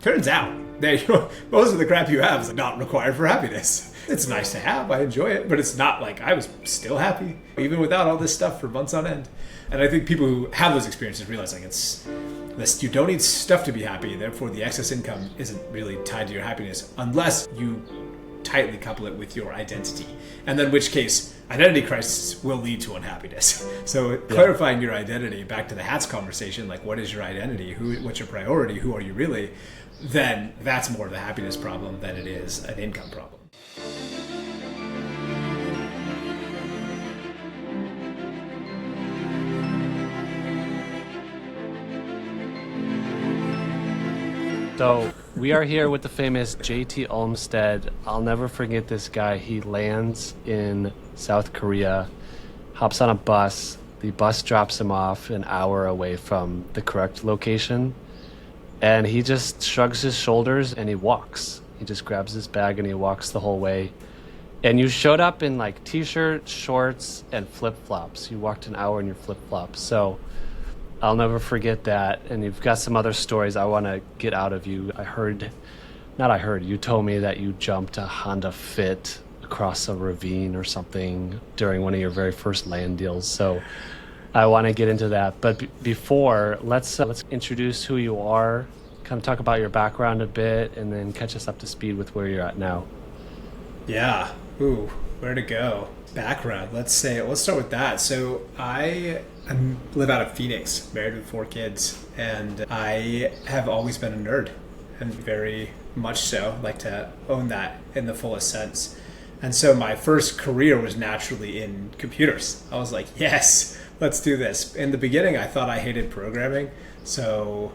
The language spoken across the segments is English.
Turns out that most of the crap you have is not required for happiness. It's nice to have, I enjoy it, but it's not like I was still happy, even without all this stuff for months on end. And I think people who have those experiences realize like it's this, you don't need stuff to be happy, therefore the excess income isn't really tied to your happiness unless you tightly couple it with your identity. And then in which case, identity crisis will lead to unhappiness. So clarifying your identity, back to the hats conversation, like what is your identity? What's your priority? Who are you really? Then that's more of a happiness problem than it is an income problem. So we are here with the famous JT Olmstead. I'll never forget this guy. He lands in South Korea, hops on a bus. The bus drops him off an hour away from the correct location. And he just shrugs his shoulders and he walks. He just grabs his bag and he walks the whole way. And you showed up in like t-shirt, shorts, and flip-flops. You walked an hour in your flip-flops. So I'll never forget that. And you've got some other stories I want to get out of you. You told me that you jumped a Honda Fit across a ravine or something during one of your very first land deals. So I want to get into that. But before, let's introduce who you are, kind of talk about your background a bit, and then catch us up to speed with where you're at now. Yeah. Ooh, where to go? Background. Let's start with that. So I live out of Phoenix, married with 4 kids, and I have always been a nerd, and very much so, like to own that in the fullest sense. And so my first career was naturally in computers. I was like, yes, let's do this. In the beginning, I thought I hated programming, so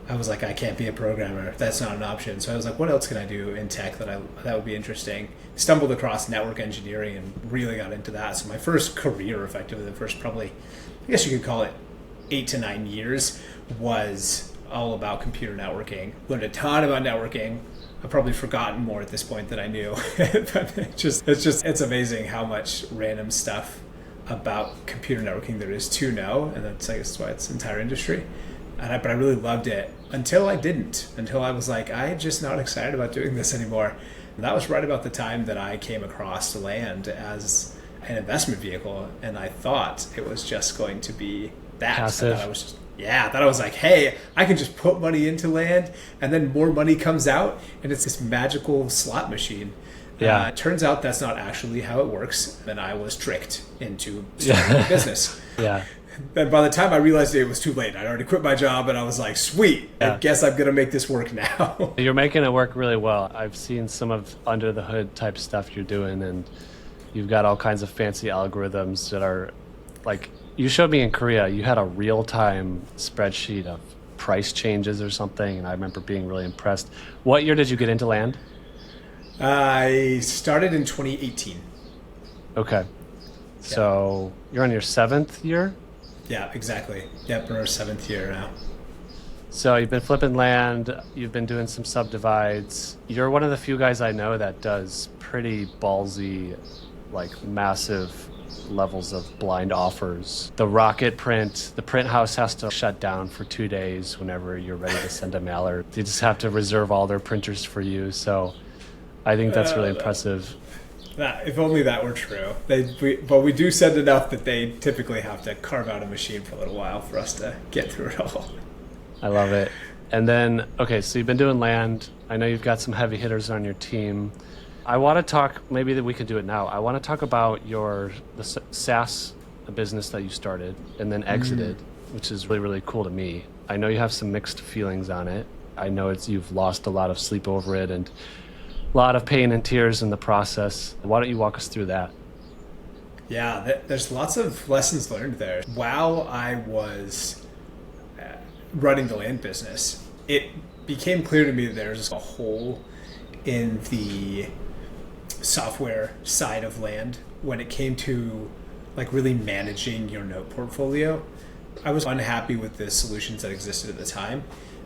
I was like, I can't be a programmer. That's not an option. So I was like, what else can I do in tech that would be interesting? Stumbled across network engineering and really got into that. So my first career, effectively, the first probably, I guess you could call it 8 to 9 years, was all about computer networking. Learned a ton about networking. I've probably forgotten more at this point than I knew. But it's amazing how much random stuff about computer networking there is to know, and that's, I guess, why it's an entire industry. But I really loved it until I was like, I'm just not excited about doing this anymore. And that was right about the time that I came across land as an investment vehicle, and I thought it was just going to be that. Passive. I was like, hey, I can just put money into land and then more money comes out and it's this magical slot machine. Yeah. It turns out that's not actually how it works. And I was tricked into starting a business. Yeah. And by the time I realized it was too late. I'd already quit my job and I was like, sweet, I guess I'm going to make this work now. You're making it work really well. I've seen some of under the hood type stuff you're doing, and you've got all kinds of fancy algorithms that are like, you showed me in Korea, you had a real-time spreadsheet of price changes or something, and I remember being really impressed. What year did you get into land? I started in 2018. Okay. So you're on your 7th year? Yeah, exactly. Yep, we're our 7th year now. So you've been flipping land, you've been doing some subdivides. You're one of the few guys I know that does pretty ballsy, like massive levels of blind offers. The rocket print, the print house has to shut down for 2 days whenever you're ready to send a mailer. They just have to reserve all their printers for you. So I think that's really impressive. If only that were true. But we do send enough that they typically have to carve out a machine for a little while for us to get through it all. I love it. And then, okay, so you've been doing land. I know you've got some heavy hitters on your team. I want to talk, maybe that we could do it now. I want to talk about the SaaS business that you started and then exited, which is really, really cool to me. I know you have some mixed feelings on it. I know you've lost a lot of sleep over it and a lot of pain and tears in the process. Why don't you walk us through that? Yeah, there's lots of lessons learned there. While I was running the land business, it became clear to me that there's a hole in the software side of land when it came to like really managing your note portfolio. I was unhappy with the solutions that existed at the time,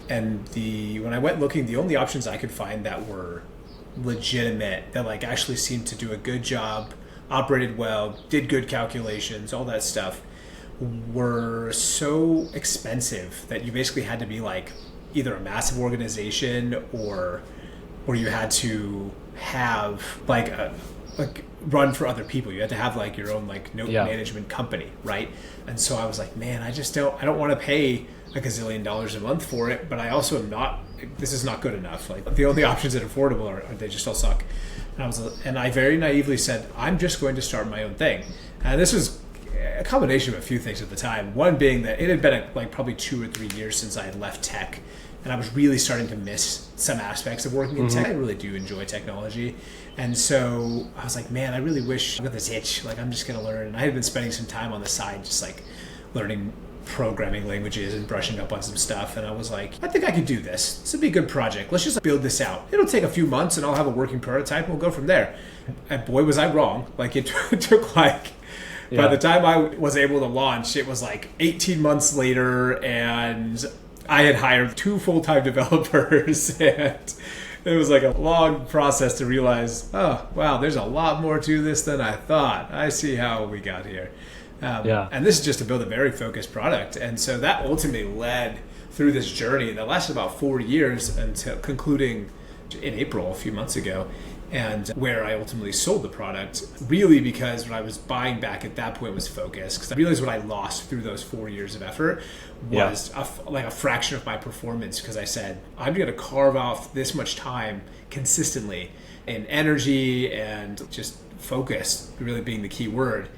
and when I went looking, the only options I could find that were legitimate, that like actually seemed to do a good job, operated well, did good calculations, all that stuff, were so expensive that you basically had to be like either a massive organization or you had to have like run for other people. You had to have like your own like note management company, right? And so I was like, man, I don't want to pay a gazillion dollars a month for it, but I also am not, this is not good enough. Like the only options that are affordable are they just all suck. And I very naively said, I'm just going to start my own thing. And this was a combination of a few things at the time. One being that it had been like probably 2 or 3 years since I had left tech, and I was really starting to miss some aspects of working in tech. I really do enjoy technology. And so I was like, man, I really wish I got this itch. Like, I'm just going to learn. And I had been spending some time on the side, just like learning programming languages and brushing up on some stuff. And I was like, I think I could do this. This would be a good project. Let's just build this out. It'll take a few months and I'll have a working prototype and we'll go from there. And boy, was I wrong. Like it took like, by the time I was able to launch, it was like 18 months later and I had hired 2 full-time developers and it was like a long process to realize, oh, wow, there's a lot more to this than I thought. I see how we got here. And this is just to build a very focused product. And so that ultimately led through this journey that lasted about 4 years until concluding in April a few months ago, and where I ultimately sold the product, really because what I was buying back at that point was focus. Because I realized what I lost through those 4 years of effort was like a fraction of my performance, because I said, I'm going to carve off this much time consistently in energy and just focus, really being the key word,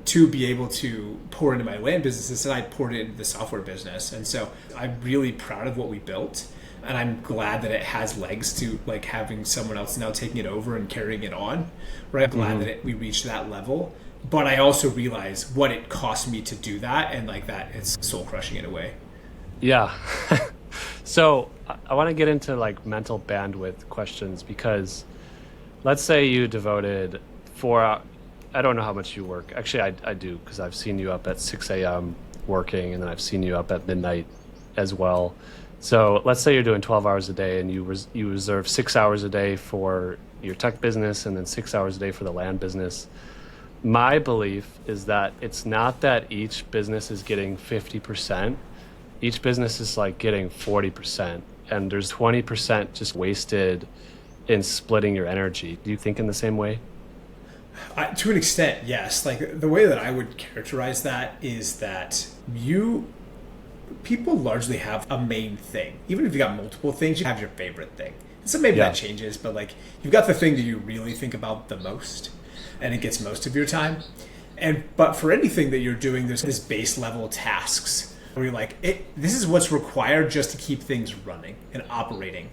to be able to pour into my land businesses, and I poured it into the software business. And so I'm really proud of what we built. And I'm glad that it has legs to like having someone else now taking it over and carrying it on, right? I'm glad that we reached that level. But I also realize what it cost me to do that, and like that it's soul crushing in a way. Yeah. So I want to get into like mental bandwidth questions, because let's say you devoted 4 hours. I don't know how much you work. Actually, I do, because I've seen you up at 6 a.m. working, and then I've seen you up at midnight as well. So let's say you're doing 12 hours a day and you reserve 6 hours a day for your tech business and then 6 hours a day for the land business. My belief is that it's not that each business is getting 50%. Each business is like getting 40%, and there's 20% just wasted in splitting your energy. Do you think in the same way? To an extent, yes. Like the way that I would characterize that is that people largely have a main thing. Even if you got multiple things, you have your favorite thing. And so maybe that changes, but like you've got the thing that you really think about the most, and it gets most of your time. But for anything that you're doing, there's this base level tasks where you're like, this is what's required just to keep things running and operating.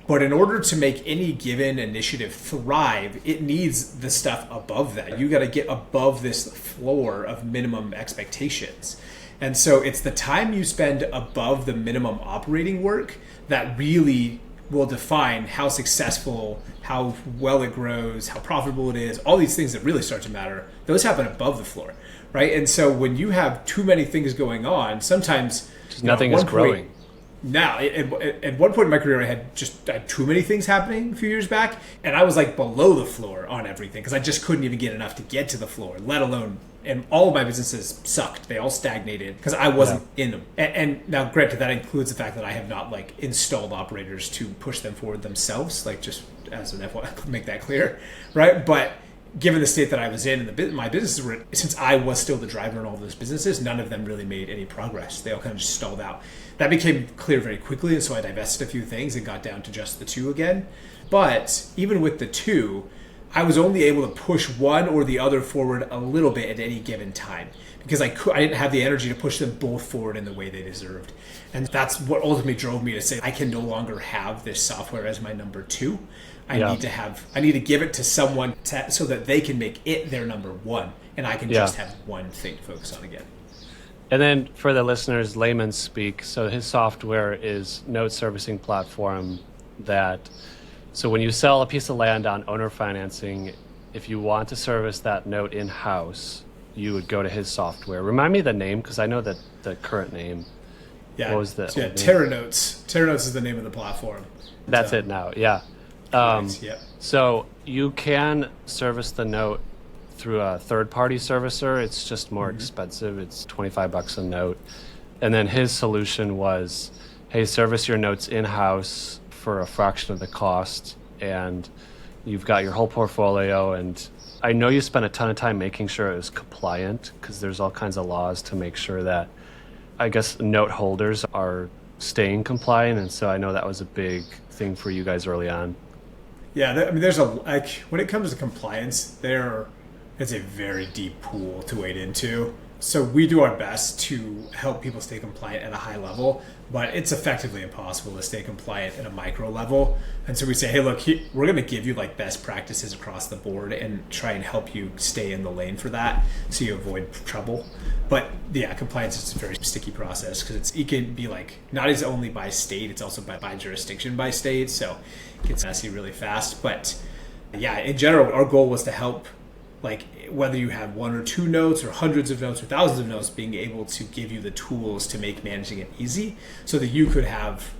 But in order to make any given initiative thrive, it needs the stuff above that. You got to get above this floor of minimum expectations. And so it's the time you spend above the minimum operating work that really will define how successful, how well it grows, how profitable it is, all these things that really start to matter. Those happen above the floor, right? And so when you have too many things going on, sometimes nothing is growing. Now, at one point in my career, I had too many things happening a few years back, and I was like below the floor on everything because I just couldn't even get enough to get to the floor, let alone, and all of my businesses sucked. They all stagnated because I wasn't in them. And now, granted, that includes the fact that I have not like installed operators to push them forward themselves, like just as an FYI, make that clear, right? But given the state that I was in and my businesses were, since I was still the driver in all those businesses, none of them really made any progress. They all kind of just stalled out. That became clear very quickly, and so I divested a few things and got down to just the 2 again. But even with the 2, I was only able to push one or the other forward a little bit at any given time because I didn't have the energy to push them both forward in the way they deserved. And that's what ultimately drove me to say I can no longer have this software as my number 2. I need to give it to someone so that they can make it their number 1, and I can just have one thing to focus on again. And then for the listeners, layman's speak, so his software is note servicing platform so when you sell a piece of land on owner financing, if you want to service that note in-house, you would go to his software. Remind me the name, because I know that the current name. Yeah, what was the Terra Notes. Terra Notes is the name of the platform. That's it now, yeah. So you can service the note through a third-party servicer. It's just more expensive. It's $25 a note. And then his solution was, hey, service your notes in-house for a fraction of the cost, and you've got your whole portfolio. And I know you spent a ton of time making sure it was compliant, because there's all kinds of laws to make sure that, I guess, note holders are staying compliant. And so I know that was a big thing for you guys early on. Yeah, I mean, there's when it comes to compliance, it's a very deep pool to wade into. So we do our best to help people stay compliant at a high level, but it's effectively impossible to stay compliant at a micro level. And so we say, hey, look, we're going to give you like best practices across the board and try and help you stay in the lane for that so you avoid trouble. But yeah, compliance is a very sticky process because it can be like not as only by state, it's also by jurisdiction by state. So it gets messy really fast. But yeah, in general, our goal was to help, like, whether you have one or two notes or hundreds of notes or thousands of notes, being able to give you the tools to make managing it easy so that you could have,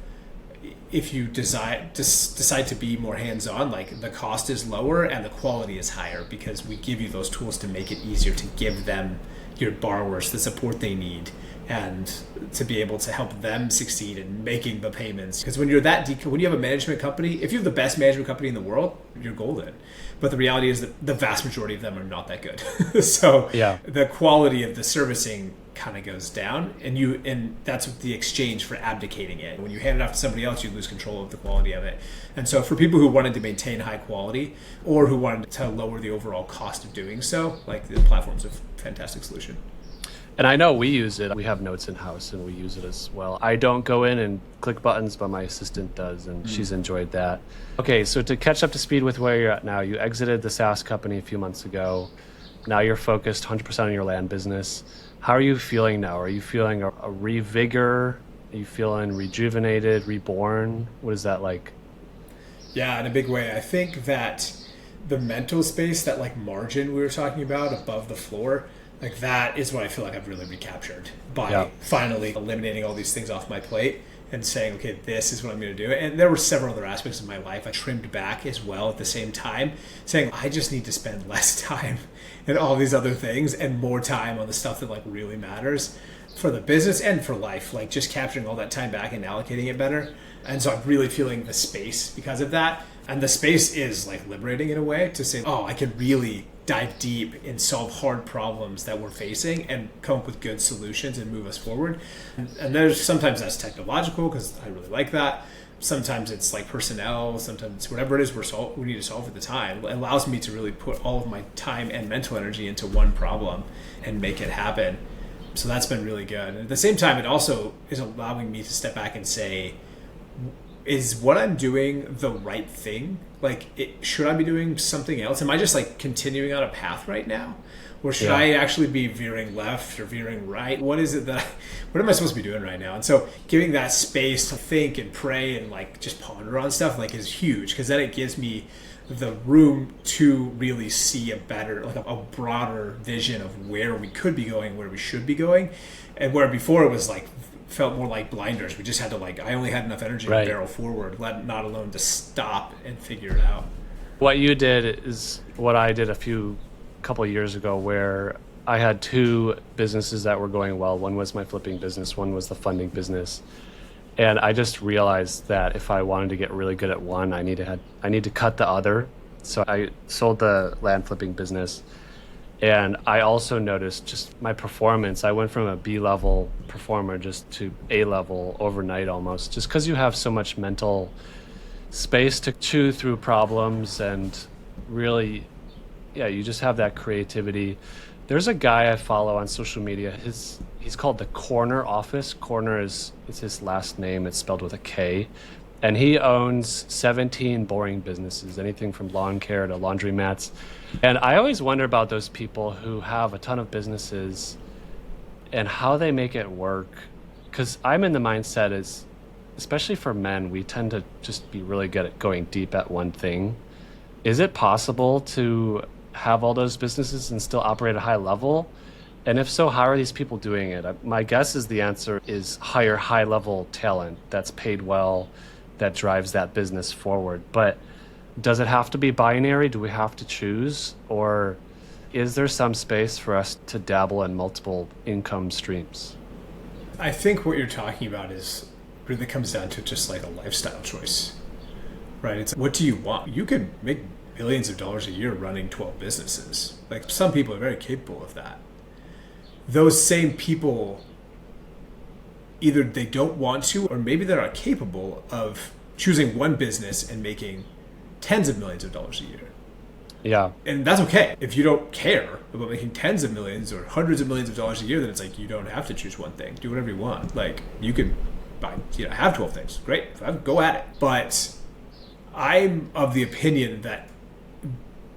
if you decide to be more hands-on, like the cost is lower and the quality is higher because we give you those tools to make it easier to give them, your borrowers, the support they need and to be able to help them succeed in making the payments. Because when you have a management company, if you have the best management company in the world, you're golden. But the reality is that the vast majority of them are not that good. So yeah, the quality of the servicing kind of goes down, and that's the exchange for abdicating it. When you hand it off to somebody else, you lose control of the quality of it. And so for people who wanted to maintain high quality or who wanted to lower the overall cost of doing so, like, the platform's a fantastic solution. And I know we use it. We have notes in-house and we use it as well. I don't go in and click buttons, but my assistant does, and she's enjoyed that. Okay, so to catch up to speed with where you're at now, you exited the SaaS company a few months ago. Now you're focused 100% on your land business. How are you feeling now? Are you feeling a revigor? Are you feeling rejuvenated, reborn? What is that like? Yeah, in a big way. I think that the mental space, that like margin we were talking about above the floor, like that is what I feel like I've really recaptured by finally eliminating all these things off my plate and saying, okay, this is what I'm going to do. And there were several other aspects of my life I trimmed back as well at the same time, saying I just need to spend less time in all these other things and more time on the stuff that like really matters for the business and for life, like just capturing all that time back and allocating it better. And so I'm really feeling the space because of that. And the space is like liberating in a way to say, oh, I can really dive deep and solve hard problems that we're facing and come up with good solutions and move us forward. And there's sometimes that's technological because I really like that. Sometimes it's like personnel, sometimes it's whatever it is we need to solve at the time. It allows me to really put all of my time and mental energy into one problem and make it happen. So that's been really good. And at the same time, it also is allowing me to step back and say, is what I'm doing the right thing? Like, should I be doing something else? Am I just like continuing on a path right now? Or should I actually be veering left or veering right? What am I supposed to be doing right now? And so giving that space to think and pray and like just ponder on stuff like is huge, because then it gives me the room to really see a better, like a broader vision of where we could be going, where we should be going. And where before it was like, felt more like blinders. We just had to I only had enough energy to barrel forward, not alone to stop and figure it out. What you did is what I did couple of years ago, where I had two businesses that were going well. One was my flipping business, one was the funding business. And I just realized that if I wanted to get really good at one, I need to cut the other. So I sold the land flipping business. And I also noticed just my performance. I went from a B-level performer just to A-level overnight almost, just because you have so much mental space to chew through problems and really, you just have that creativity. There's a guy I follow on social media. He's called the Corner Office. Corner it's his last name. It's spelled with a K. And he owns 17 boring businesses, anything from lawn care to laundromats. And I always wonder about those people who have a ton of businesses and how they make it work. Because I'm in the mindset is, especially for men, we tend to just be really good at going deep at one thing. Is it possible to have all those businesses and still operate at a high level? And if so, how are these people doing it? My guess is the answer is hire high-level talent that's paid well, that drives that business forward. But does it have to be binary? Do we have to choose? Or is there some space for us to dabble in multiple income streams? I think what you're talking about is really comes down to just like a lifestyle choice, right? It's what do you want? You could make millions of dollars a year running 12 businesses. Like some people are very capable of that. Those same people, either they don't want to, or maybe they're not capable of choosing one business and making tens of millions of dollars a year. Yeah. And that's okay. If you don't care about making tens of millions or hundreds of millions of dollars a year, then it's like you don't have to choose one thing. Do whatever you want. Like you could buy, have 12 things. Great. Go at it. But I'm of the opinion that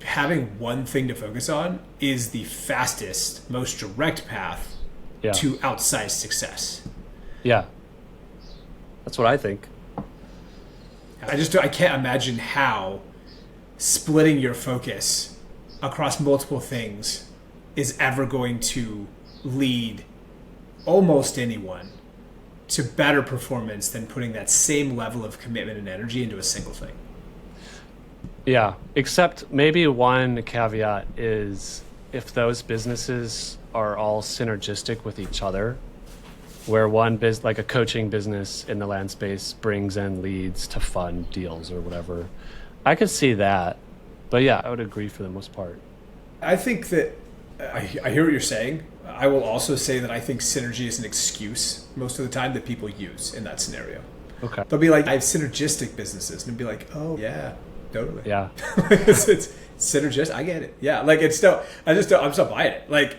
having one thing to focus on is the fastest, most direct path to outsized success. Yeah. That's what I think. I can't imagine how splitting your focus across multiple things is ever going to lead almost anyone to better performance than putting that same level of commitment and energy into a single thing. Yeah, except maybe one caveat is if those businesses are all synergistic with each other, where one like a coaching business in the land space brings in leads to fund deals or whatever. I could see that, but yeah, I would agree for the most part. I think that I hear what you're saying. I will also say that I think synergy is an excuse most of the time that people use in that scenario. Okay. They'll be like, I have synergistic businesses, and they'll be like, oh yeah, totally. Yeah. it's synergistic. I get it. Yeah. Like it's still, I'm still buying it. Like,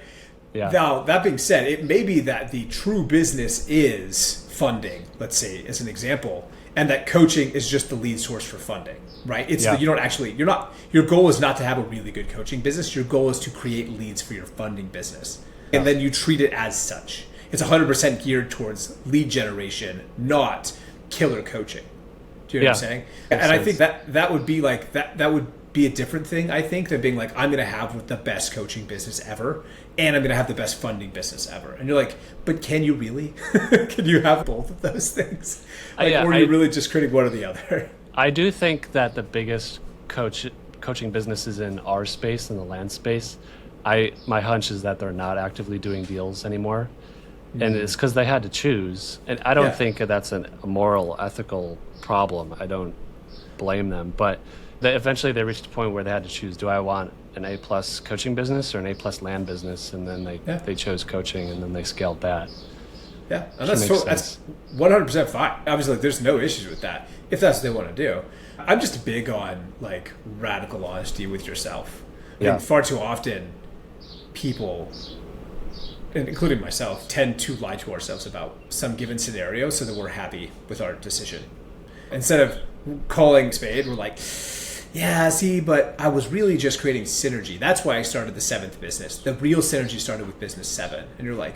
yeah. Now that being said, it may be that the true business is funding, let's say as an example, and that coaching is just the lead source for funding, right? It's that your goal is not to have a really good coaching business. Your goal is to create leads for your funding business. And then you treat it as such. It's 100% geared towards lead generation, not killer coaching. Do you know what I'm saying? And I think that would be like that would be a different thing, I think, than being like, I'm going to have the best coaching business ever and I'm going to have the best funding business ever. And you're like, but can you really? Can you have both of those things? Like, or are you really just creating one or the other? I do think that the biggest coaching businesses in our space, in the land space, my hunch is that they're not actively doing deals anymore. And it's because they had to choose. And I don't think that's a moral, ethical problem. I don't blame them. But eventually they reached a point where they had to choose, do I want an A+ coaching business or an A+ land business? And then they chose coaching, and then they scaled that. Yeah, and that's 100% fine. Obviously, there's no issues with that if that's what they want to do. I'm just big on like radical honesty with yourself. And far too often, people, and including myself, tend to lie to ourselves about some given scenario so that we're happy with our decision. Instead of calling spade, we're like, yeah, see, but I was really just creating synergy. That's why I started the 7th business. The real synergy started with business 7. And you're like,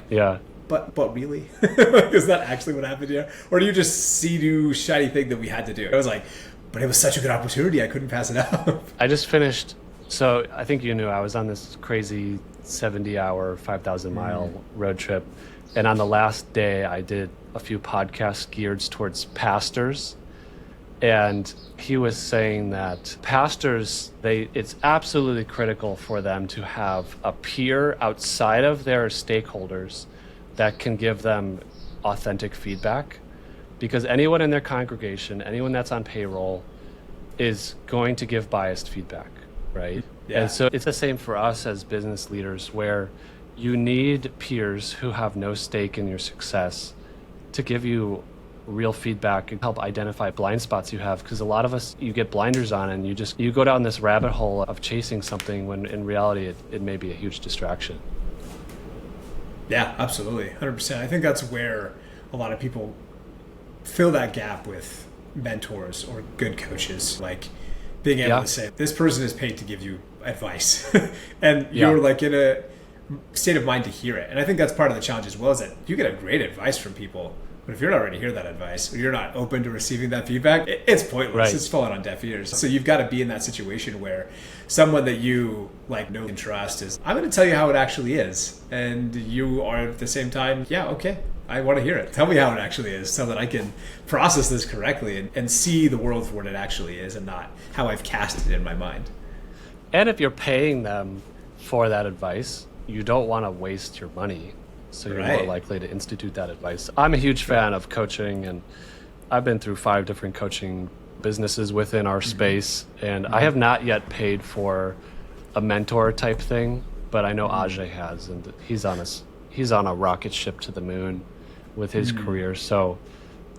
but really? Is that actually what happened here? Or do you just see new shiny thing that we had to do? I was like, but it was such a good opportunity, I couldn't pass it up. I just finished, so I think you knew I was on this crazy 70-hour, 5,000-mile road trip. And on the last day, I did a few podcasts geared towards pastors. And he was saying that pastors, it's absolutely critical for them to have a peer outside of their stakeholders that can give them authentic feedback. Because anyone in their congregation, anyone that's on payroll, is going to give biased feedback, right? Yeah. And so it's the same for us as business leaders, where you need peers who have no stake in your success to give you real feedback and help identify blind spots you have. Because a lot of us, you get blinders on and you go down this rabbit hole of chasing something when in reality it may be a huge distraction. Yeah, absolutely. 100%. I think that's where a lot of people fill that gap with mentors or good coaches, like being able to say, this person is paid to give you advice and you're like in a state of mind to hear it. And I think that's part of the challenge as well, is that you get a great advice from people, but if you're not ready to hear that advice or you're not open to receiving that feedback, it's pointless. Right. It's falling on deaf ears. So you've got to be in that situation where someone that you like know and trust is, I'm going to tell you how it actually is. And you are at the same time, okay, I want to hear it. Tell me how it actually is so that I can process this correctly and see the world for what it actually is and not how I've cast it in my mind. And if you're paying them for that advice, you don't want to waste your money. So you're more likely to institute that advice. I'm a huge fan of coaching and I've been through 5 different coaching businesses within our space, and I have not yet paid for a mentor type thing, but I know Ajay has, and he's on a rocket ship to the moon with his career. So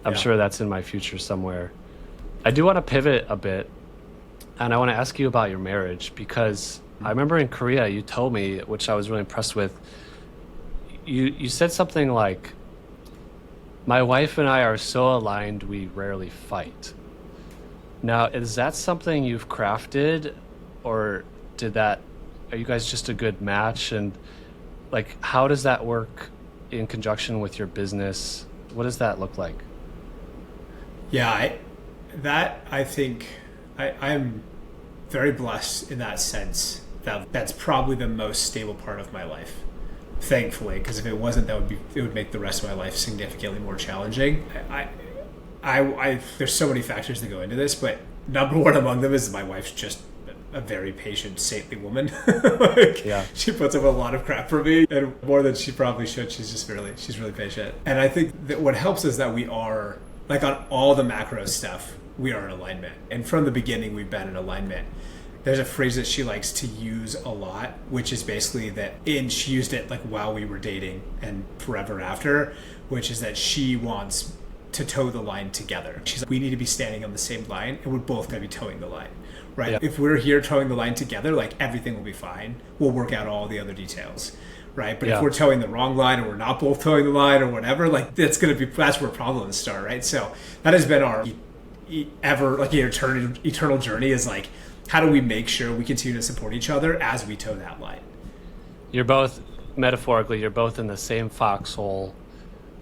I'm sure that's in my future somewhere. I do want to pivot a bit, and I want to ask you about your marriage, because I remember in Korea you told me, which I was really impressed with, you said something like, my wife and I are so aligned we rarely fight. Now, is that something you've crafted, or are you guys just a good match? And like, how does that work in conjunction with your business? What does that look like? Yeah, I think I'm very blessed in that sense. That's probably the most stable part of my life, thankfully, because if it wasn't, it would make the rest of my life significantly more challenging. I there's so many factors that go into this, but number one among them is my wife's just a very patient, saintly woman. She puts up a lot of crap for me, and more than she probably should. She's really patient. And I think that what helps is that we are, like, on all the macro stuff, we are in alignment. And from the beginning, we've been in alignment. There's a phrase that she likes to use a lot, which is basically and she used it like while we were dating and forever after, which is that she wants to toe the line together. She's like, we need to be standing on the same line, and we're both going to be towing the line, right? Yeah. If we're here towing the line together, like, everything will be fine. We'll work out all the other details, right? But if we're towing the wrong line, or we're not both towing the line, or whatever, like, that's where problems start, right? So that has been our eternal journey, is like, how do we make sure we continue to support each other as we tow that line? You're both in the same foxhole,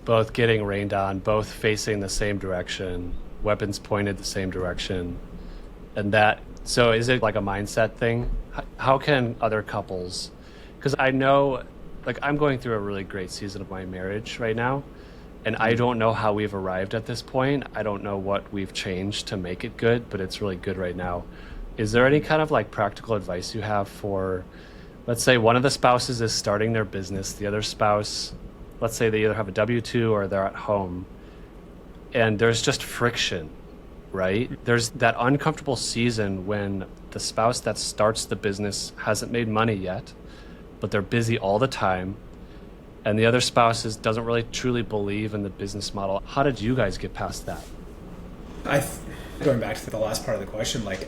both getting rained on, both facing the same direction, weapons pointed the same direction. So is it like a mindset thing? How can other couples, because I know, like, I'm going through a really great season of my marriage right now, and I don't know how we've arrived at this point. I don't know what we've changed to make it good, but it's really good right now. Is there any kind of like practical advice you have for, let's say one of the spouses is starting their business, the other spouse, let's say they either have a W-2 or they're at home, and there's just friction, right? There's that uncomfortable season when the spouse that starts the business hasn't made money yet, but they're busy all the time, and the other spouse doesn't really truly believe in the business model. How did you guys get past that? Going back to the last part of the question, like,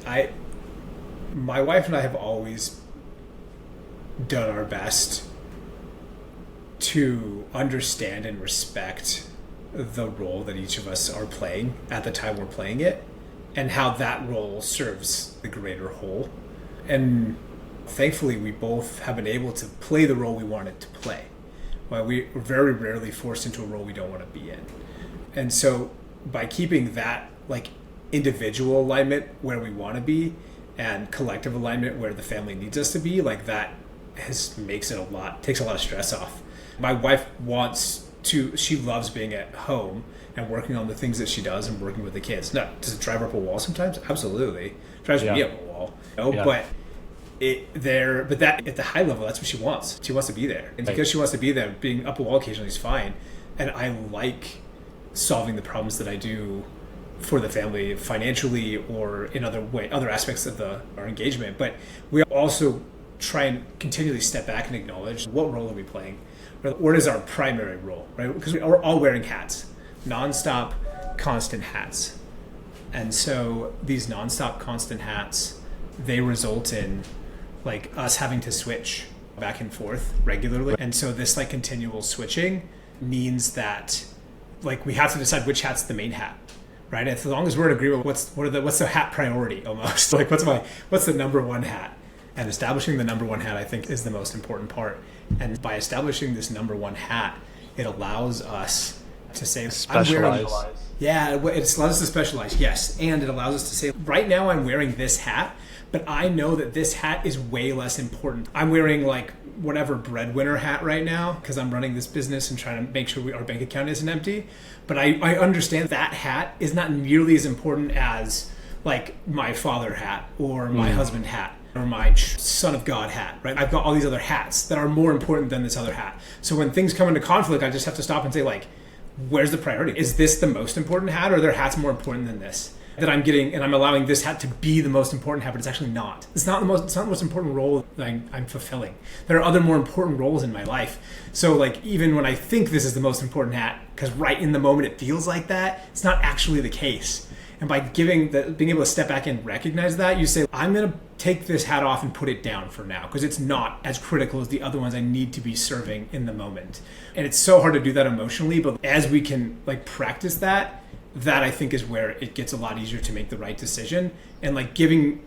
my wife and I have always done our best to understand and respect the role that each of us are playing at the time we're playing it, and how that role serves the greater whole. And thankfully, we both have been able to play the role we wanted to play, while we're very rarely forced into a role we don't want to be in. And so by keeping that, like, individual alignment where we want to be, and collective alignment where the family needs us to be, like, that takes a lot of stress off. My wife she loves being at home and working on the things that she does and working with the kids. Now, does it drive her up a wall sometimes? Absolutely. It drives me up a wall. But that at the high level, that's what she wants. She wants to be there. And because she wants to be there, being up a wall occasionally is fine. And I like solving the problems that I do for the family financially or in other aspects of our engagement. But we also try and continually step back and acknowledge, what role are we playing? What is our primary role, right? Because we're all wearing hats, nonstop, constant hats. And so these nonstop, constant hats, they result in, like, us having to switch back and forth regularly. And so this, like, continual switching means that, like, we have to decide which hat's the main hat, right? And as long as we're in agreement, what's the hat priority almost? Like, what's the number one hat? And establishing the number one hat, I think, is the most important part. And by establishing this number one hat, it allows us to say, specialize. It allows us to specialize, yes. And it allows us to say, right now I'm wearing this hat, but I know that this hat is way less important. I'm wearing, like, whatever breadwinner hat right now because I'm running this business and trying to make sure our bank account isn't empty. But I understand that hat is not nearly as important as, like, my father hat or my husband hat or my son of God hat, right? I've got all these other hats that are more important than this other hat. So when things come into conflict, I just have to stop and say, like, where's the priority? Is this the most important hat, or are there hats more important than this that I'm getting, and I'm allowing this hat to be the most important hat, but it's actually not. It's not the most important role that I'm fulfilling. There are other more important roles in my life. So like, even when I think this is the most important hat, because right in the moment it feels like that, it's not actually the case. And by being able to step back and recognize that, you say, I'm going to take this hat off and put it down for now, because it's not as critical as the other ones I need to be serving in the moment. And it's so hard to do that emotionally, but as we can like practice that I think is where it gets a lot easier to make the right decision. And like giving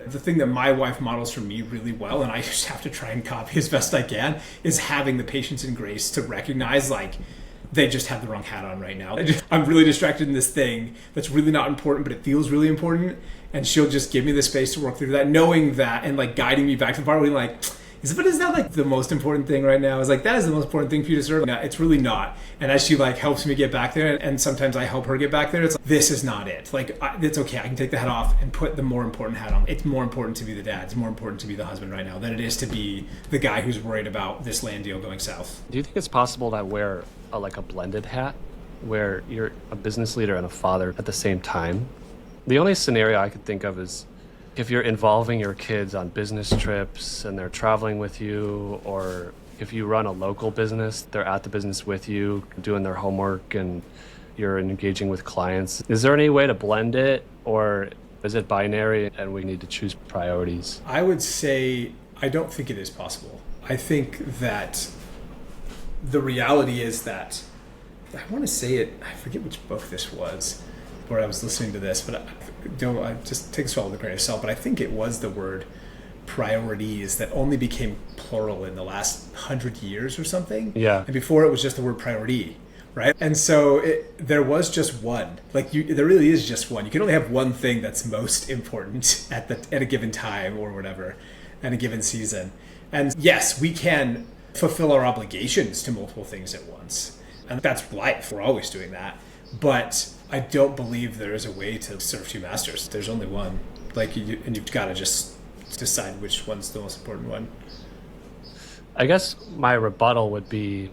the thing that my wife models for me really well, and I just have to try and copy as best I can, is having the patience and grace to recognize like, they just have the wrong hat on right now. I'm really distracted in this thing that's really not important, but it feels really important. And she'll just give me the space to work through that, knowing that, and like guiding me back to the part where I'm like, is that like the most important thing right now? It's like, that is the most important thing for you to serve. No, it's really not. And as she like helps me get back there, and sometimes I help her get back there, it's like, this is not it. Like, it's okay. I can take the hat off and put the more important hat on. It's more important to be the dad. It's more important to be the husband right now than it is to be the guy who's worried about this land deal going south. Do you think it's possible to wear like a blended hat where you're a business leader and a father at the same time? The only scenario I could think of is if you're involving your kids on business trips and they're traveling with you, or if you run a local business, they're at the business with you doing their homework and you're engaging with clients. Is there any way to blend it, or is it binary and we need to choose priorities? I would say I don't think it is possible. I think that the reality is that, I want to say it, I forget which book this was where I was listening to this, but I just take this all with a grain of salt, but I think it was the word priorities that only became plural in the last 100 years or something. Yeah. And before it was just the word priority, right? And so there was just one. Like there really is just one. You can only have one thing that's most important at a given time or whatever, at a given season. And yes, we can fulfill our obligations to multiple things at once. And that's life. We're always doing that. But I don't believe there is a way to serve two masters. There's only one. And you've got to just decide which one's the most important one. I guess my rebuttal would be,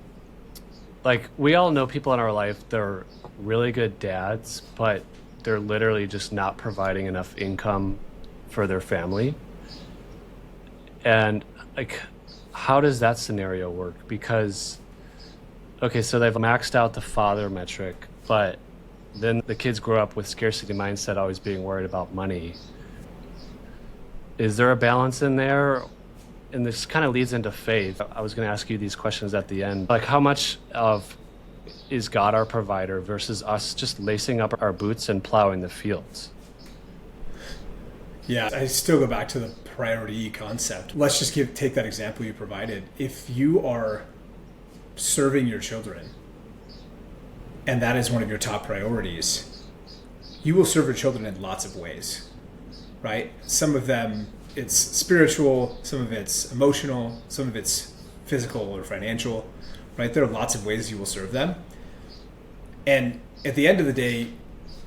like, we all know people in our life, they're really good dads, but they're literally just not providing enough income for their family. And like, how does that scenario work? Because, okay, so they've maxed out the father metric, but then the kids grow up with scarcity mindset, always being worried about money. Is there a balance in there? And this kind of leads into faith. I was going to ask you these questions at the end. Like, how much of is God our provider versus us just lacing up our boots and plowing the fields? Yeah, I still go back to the priority concept. Let's just take that example you provided. If you are serving your children, and that is one of your top priorities, you will serve your children in lots of ways, right? Some of them, it's spiritual, some of it's emotional, some of it's physical or financial, right? There are lots of ways you will serve them. And at the end of the day,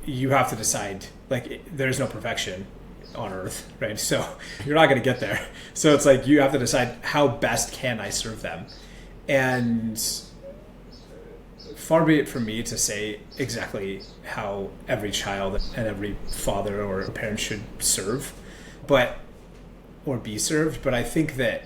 you have to decide, like, there's no perfection on earth, right? So you're not going to get there. So it's like, you have to decide, how best can I serve them? And far be it from me to say exactly how every child and every father or parent should serve, or be served. But I think that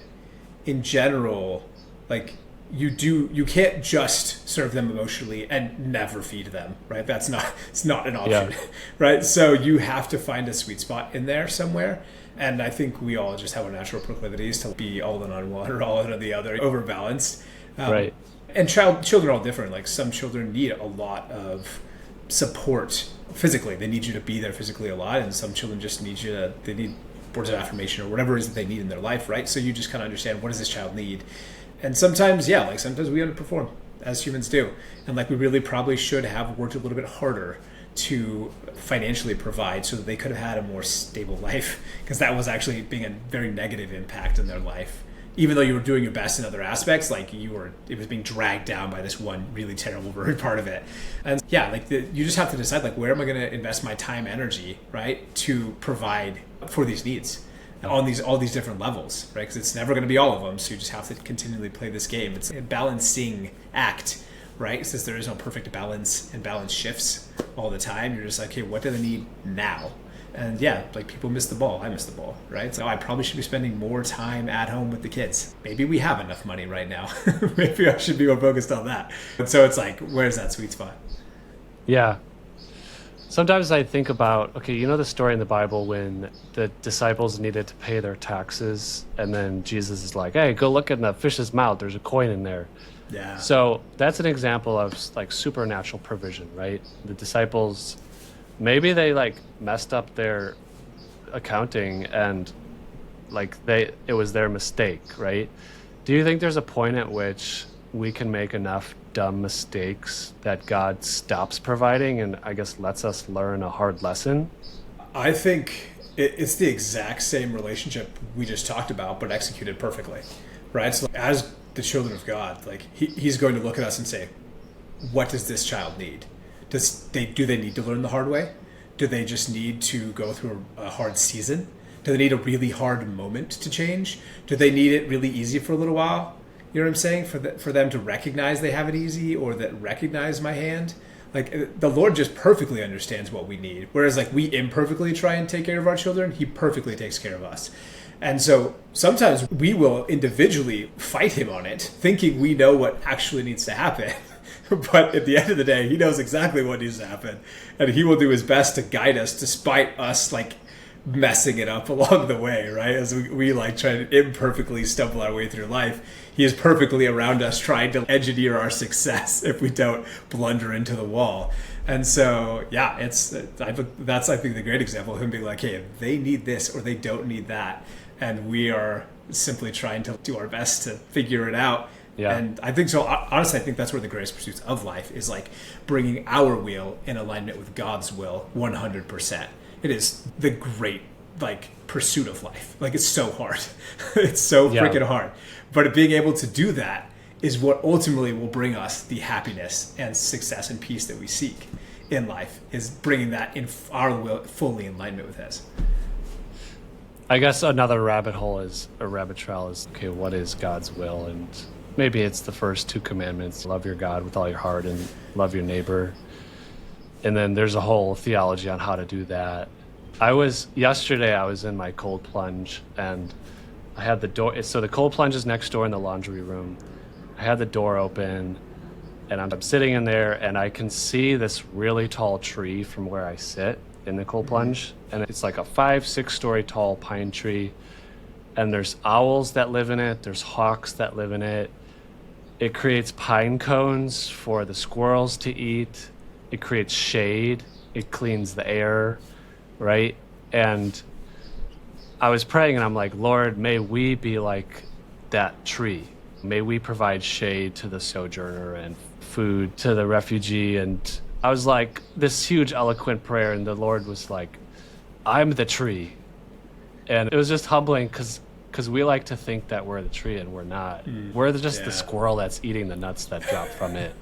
in general, like, you can't just serve them emotionally and never feed them, right? It's not an option, yeah. Right? So you have to find a sweet spot in there somewhere. And I think we all just have our natural proclivities to be all in on one or all in on the other, overbalanced. Right. And children are all different. Like, some children need a lot of support physically. They need you to be there physically a lot. And some children just they need words of affirmation or whatever it is that they need in their life, right? So you just kind of understand, what does this child need? And sometimes, sometimes we underperform, as humans do. And like, we really probably should have worked a little bit harder to financially provide so that they could have had a more stable life, because that was actually being a very negative impact in their life. Even though you were doing your best in other aspects, like, it was being dragged down by this one really terrible part of it. And you just have to decide, like, where am I going to invest my time, energy, right, to provide for these needs on all these different levels, right? Because it's never going to be all of them. So you just have to continually play this game. It's a balancing act right? Since there is no perfect balance and balance shifts all the time, you're just like, hey, what do they need now? And yeah, like people miss the ball. I miss the ball, right? So I probably should be spending more time at home with the kids. Maybe we have enough money right now. Maybe I should be more focused on that. And so it's like, where's that sweet spot? Yeah. Sometimes I think about, okay, you know the story in the Bible when the disciples needed to pay their taxes, and then Jesus is like, hey, go look in the fish's mouth. There's a coin in there. Yeah. So that's an example of like supernatural provision, right? The disciples, maybe they like messed up their accounting and like it was their mistake, right? Do you think there's a point at which we can make enough dumb mistakes that God stops providing and I guess lets us learn a hard lesson? I think it's the exact same relationship we just talked about, but executed perfectly, right? So as the children of God, like he's going to look at us and say, what does this child need? Do they need to learn the hard way? Do they just need to go through a hard season? Do they need a really hard moment to change? Do they need it really easy for a little while? You know what I'm saying? For them to recognize they have it easy, or that recognize my hand. Like the Lord just perfectly understands what we need. Whereas like we imperfectly try and take care of our children, he perfectly takes care of us. And so sometimes we will individually fight him on it, thinking we know what actually needs to happen. But at the end of the day, he knows exactly what needs to happen. And he will do his best to guide us despite us like messing it up along the way, right? As we like try to imperfectly stumble our way through life. He is perfectly around us trying to engineer our success if we don't blunder into the wall. And so, yeah, that's, I think, the great example of him being like, hey, if they need this or they don't need that, and we are simply trying to do our best to figure it out. Yeah. And I think so. Honestly, I think that's where the greatest pursuits of life is, like bringing our will in alignment with God's will 100%. It is the great like pursuit of life. Like it's so hard. It's so freaking hard. But being able to do that is what ultimately will bring us the happiness and success and peace that we seek in life, is bringing that in our will fully in alignment with his. I guess another rabbit trail is, okay, what is God's will? And maybe it's the first two commandments: love your God with all your heart and love your neighbor. And then there's a whole theology on how to do that. Yesterday I was in my cold plunge and I had the door. So the cold plunge is next door in the laundry room. I had the door open and I'm sitting in there and I can see this really tall tree from where I sit in the cold plunge. And it's like a 5-6 story tall pine tree. And there's owls that live in it. There's hawks that live in it. It creates pine cones for the squirrels to eat. It creates shade. It cleans the air, right? And I was praying and I'm like, Lord, may we be like that tree. May we provide shade to the sojourner and food to the refugee. And I was like this huge eloquent prayer, and the Lord was like, I'm the tree. And it was just humbling because we like to think that we're the tree and we're not. We're just the squirrel that's eating the nuts that drop from it.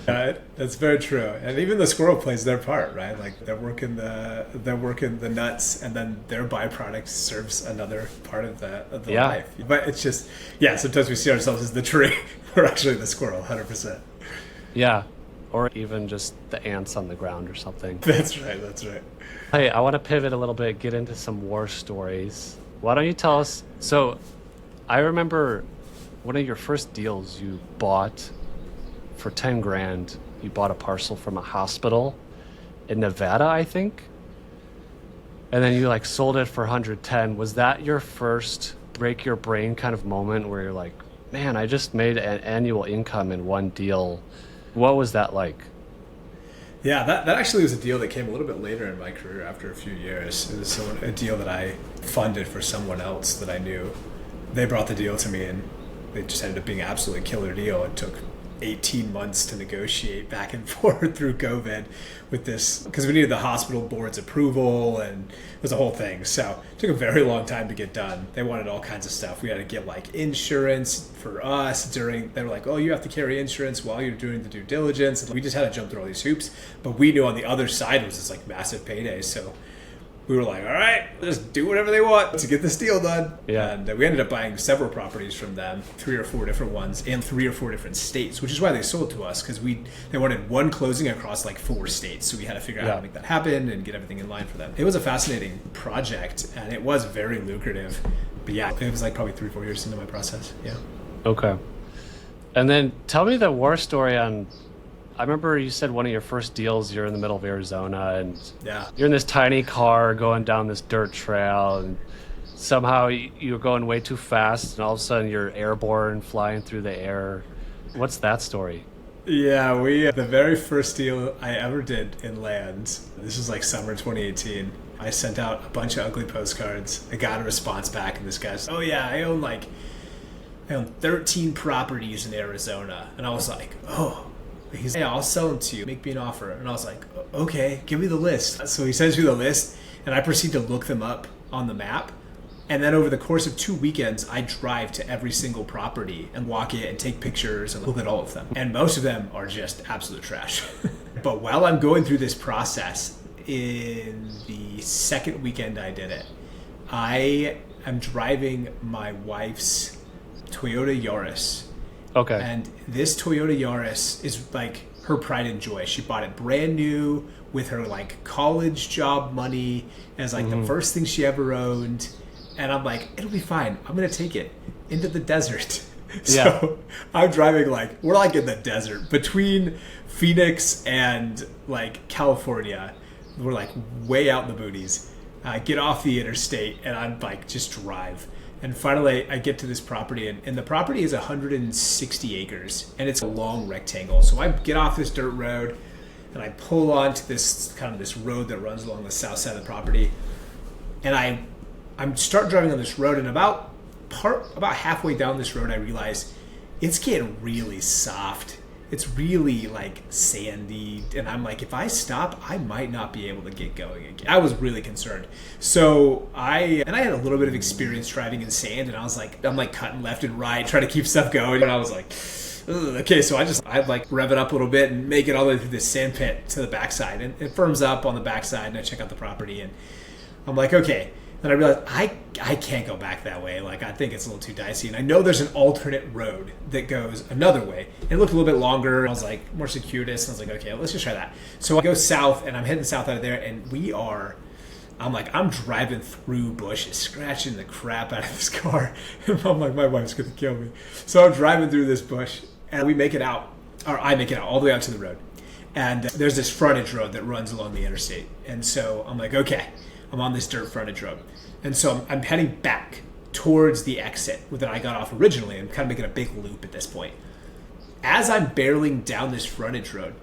That's very true. And even the squirrel plays their part, right? Like they're working the nuts, and then their byproduct serves another part of the life. But it's just, sometimes we see ourselves as the tree. We're actually the squirrel, 100%. Yeah. Or even just the ants on the ground or something. That's right. Hey, I want to pivot a little bit, get into some war stories. Why don't you tell us? So I remember one of your first deals you bought for 10 grand. You bought a parcel from a hospital in Nevada, I think. And then you like sold it for 110. Was that your first break your brain kind of moment where you're like, man, I just made an annual income in one deal? What was that like? Yeah, that actually was a deal that came a little bit later in my career after a few years. It was a deal that I funded for someone else that I knew. They brought the deal to me and it just ended up being an absolutely killer deal. It took 18 months to negotiate back and forth through COVID with this, because we needed the hospital board's approval and it was a whole thing. So it took a very long time to get done. They wanted all kinds of stuff. We had to get like insurance for us they were like, oh, you have to carry insurance while you're doing the due diligence. And we just had to jump through all these hoops, but we knew on the other side was this like massive payday. So we were like, all right, just do whatever they want to get this deal done. Yeah. And we ended up buying several properties from them, 3 or 4 different ones, in 3 or 4 different states, which is why they sold to us, because they wanted one closing across like 4 states. So we had to figure out how to make that happen and get everything in line for them. It was a fascinating project, and it was very lucrative. But yeah, it was like probably 3-4 years into my process. Yeah. Okay. And then tell me the war story on, I remember you said one of your first deals, you're in the middle of Arizona and you're in this tiny car going down this dirt trail, and somehow you're going way too fast and all of a sudden you're airborne, flying through the air. What's that story? Yeah, the very first deal I ever did in land, this was like summer 2018. I sent out a bunch of ugly postcards. I got a response back, and this guy said, oh yeah, I own 13 properties in Arizona. And I was like, oh. He's like, yeah, I'll sell them to you. Make me an offer. And I was like, okay, give me the list. So he sends me the list, and I proceed to look them up on the map. And then over the course of 2 weekends, I drive to every single property and walk it and take pictures and look at all of them. And most of them are just absolute trash. But while I'm going through this process, in the second weekend I did it, I am driving my wife's Toyota Yaris. Okay. And this Toyota Yaris is like her pride and joy. She bought it brand new with her like college job money as like the first thing she ever owned. And I'm like, it'll be fine. I'm going to take it into the desert. So I'm driving we're like in the desert between Phoenix and like California. We're like way out in the boonies. I get off the interstate and I'm like, just drive. And finally, I get to this property, and the property is 160 acres, and it's a long rectangle. So I get off this dirt road, and I pull onto this road that runs along the south side of the property, and I start driving on this road, and about halfway down this road, I realize it's getting really soft. It's really like sandy, and I'm like, if I stop, I might not be able to get going again. I was really concerned. So I had a little bit of experience driving in sand, and I was like, I'm like cutting left and right, trying to keep stuff going, and I was like, ugh. Okay, so I'd like rev it up a little bit and make it all the way through this sand pit to the backside, and it firms up on the backside, and I check out the property, and I'm like, okay. And I realized I can't go back that way. Like, I think it's a little too dicey. And I know there's an alternate road that goes another way. And it looked a little bit longer. I was like, more circuitous. And I was like, okay, let's just try that. So I go south, and I'm heading south out of there. And I'm driving through bushes, scratching the crap out of this car. And I'm like, my wife's going to kill me. So I'm driving through this bush, and I make it out all the way out to the road. And there's this frontage road that runs along the interstate. And so I'm like, okay. I'm on this dirt frontage road. And so I'm heading back towards the exit that I got off originally. I'm kind of making a big loop at this point. As I'm barreling down this frontage road,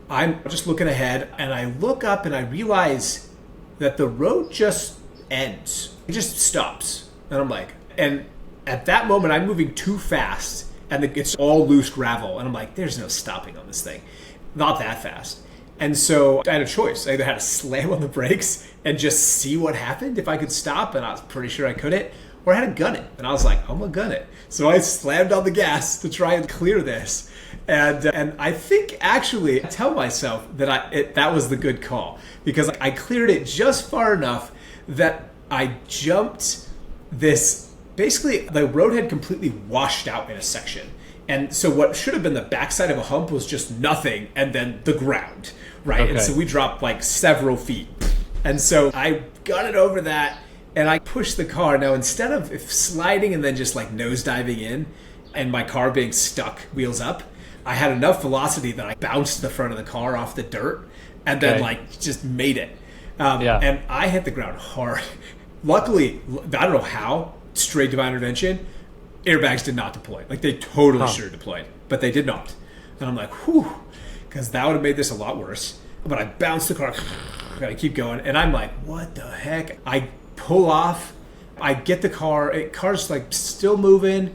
I'm just looking ahead, and I look up and I realize that the road just ends. It just stops. And I'm like, and at that moment I'm moving too fast, and it's all loose gravel. And I'm like, there's no stopping on this thing. Not that fast. And so I had a choice. I either had to slam on the brakes and just see what happened if I could stop, and I was pretty sure I couldn't, or I had to gun it. And I was like, I'm going to gun it. So I slammed on the gas to try and clear this. And I think actually I tell myself that that was the good call, because I cleared it just far enough that I jumped this. Basically, the road had completely washed out in a section. And so what should have been the backside of a hump was just nothing, and then the ground, right? Okay. And so we dropped like several feet. And so I got it over that, and I pushed the car. Now, instead of sliding and then just like nosediving in, and my car being stuck wheels up, I had enough velocity that I bounced the front of the car off the dirt, and then like just made it. And I hit the ground hard. Luckily, I don't know how, straight divine intervention, airbags did not deploy. Like, they totally should have deployed, but they did not. And I'm like, whew, because that would have made this a lot worse. But I bounced the car, gotta keep going, and I'm like, what the heck? I pull off, I get the car's like still moving.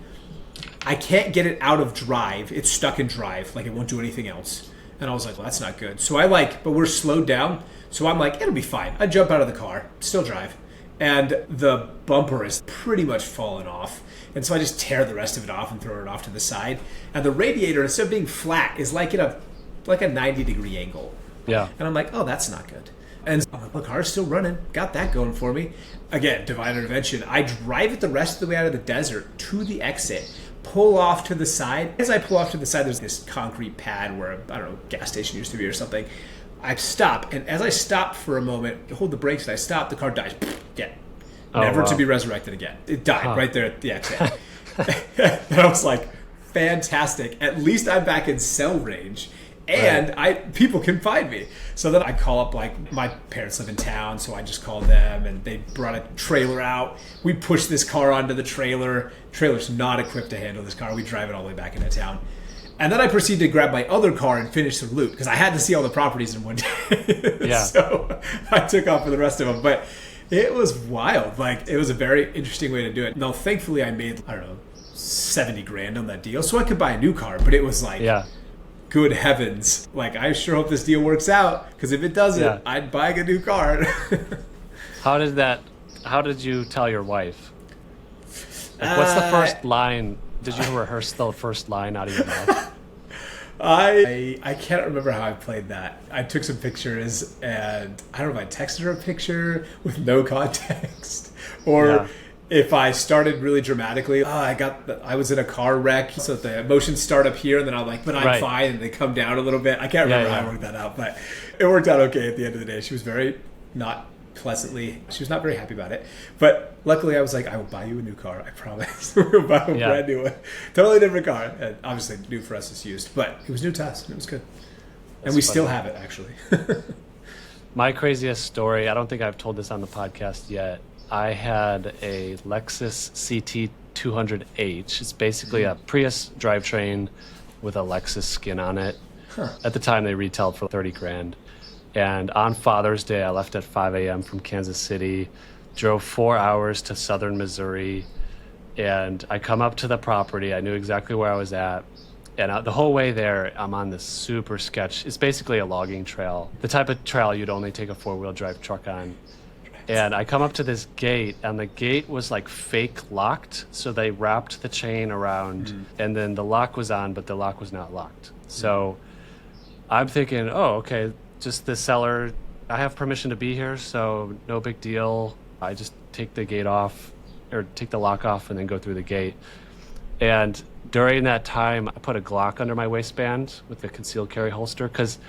I can't get it out of drive. It's stuck in drive, like it won't do anything else. And I was like, well, that's not good. So but we're slowed down. So I'm like, it'll be fine. I jump out of the car, still drive. And the bumper is pretty much fallen off. And so I just tear the rest of it off and throw it off to the side. And the radiator, instead of being flat, is like at a 90-degree angle. Yeah. And I'm like, oh, that's not good. And I'm like, the car's still running. Got that going for me. Again, divine intervention. I drive it the rest of the way out of the desert to the exit, pull off to the side. As I pull off to the side, there's this concrete pad where, I don't know, gas station used to be or something. I stop, and as I stop for a moment, hold the brakes, and I stop, the car dies. Yeah. Never to be resurrected again. It died right there at the exit. And I was like, fantastic. At least I'm back in cell range. And people can find me. So then I call up, like, my parents live in town, so I just called them, and they brought a trailer out. We pushed this car onto the trailer. Trailer's not equipped to handle this car. We drive it all the way back into town. And then I proceeded to grab my other car and finish the loop, because I had to see all the properties in one day. Yeah. So I took off for the rest of them. But it was wild. Like, it was a very interesting way to do it. Now, thankfully, I made, I don't know, $70,000 on that deal, so I could buy a new car. But it was like... good heavens. Like, I sure hope this deal works out, because if it doesn't, I'd buy a new car. How did you tell your wife? Like, what's the first line? Did you rehearse the first line out of your mouth? I can't remember how I played that. I took some pictures, and I don't know if I texted her a picture with no context, or if I started really dramatically. I was in a car wreck, so the emotions start up here, and then I'm like, but I'm fine, and they come down a little bit. I can't remember how I worked that out, but it worked out okay at the end of the day. She was she was not very happy about it, but luckily I was like, I will buy you a new car, I promise. We'll buy a brand new one, totally different car, and obviously new for us is used, but it was new to us, and it was good. And we still have it, actually. My craziest story, I don't think I've told this on the podcast yet. I had a Lexus CT200H. It's basically a Prius drivetrain with a Lexus skin on it. At the time, they retailed for $30,000. And on Father's Day, I left at 5 a.m. from Kansas City, drove 4 hours to southern Missouri, and I come up to the property. I knew exactly where I was at. And the whole way there, I'm on this super sketch. It's basically a logging trail, the type of trail you'd only take a four-wheel drive truck on. And I come up to this gate, and the gate was like fake locked. So they wrapped the chain around, and then the lock was on, but the lock was not locked. So I'm thinking, oh, okay, just the seller, I have permission to be here, so no big deal. I just take the gate off, or take the lock off, and then go through the gate. And during that time, I put a Glock under my waistband with the concealed carry holster, because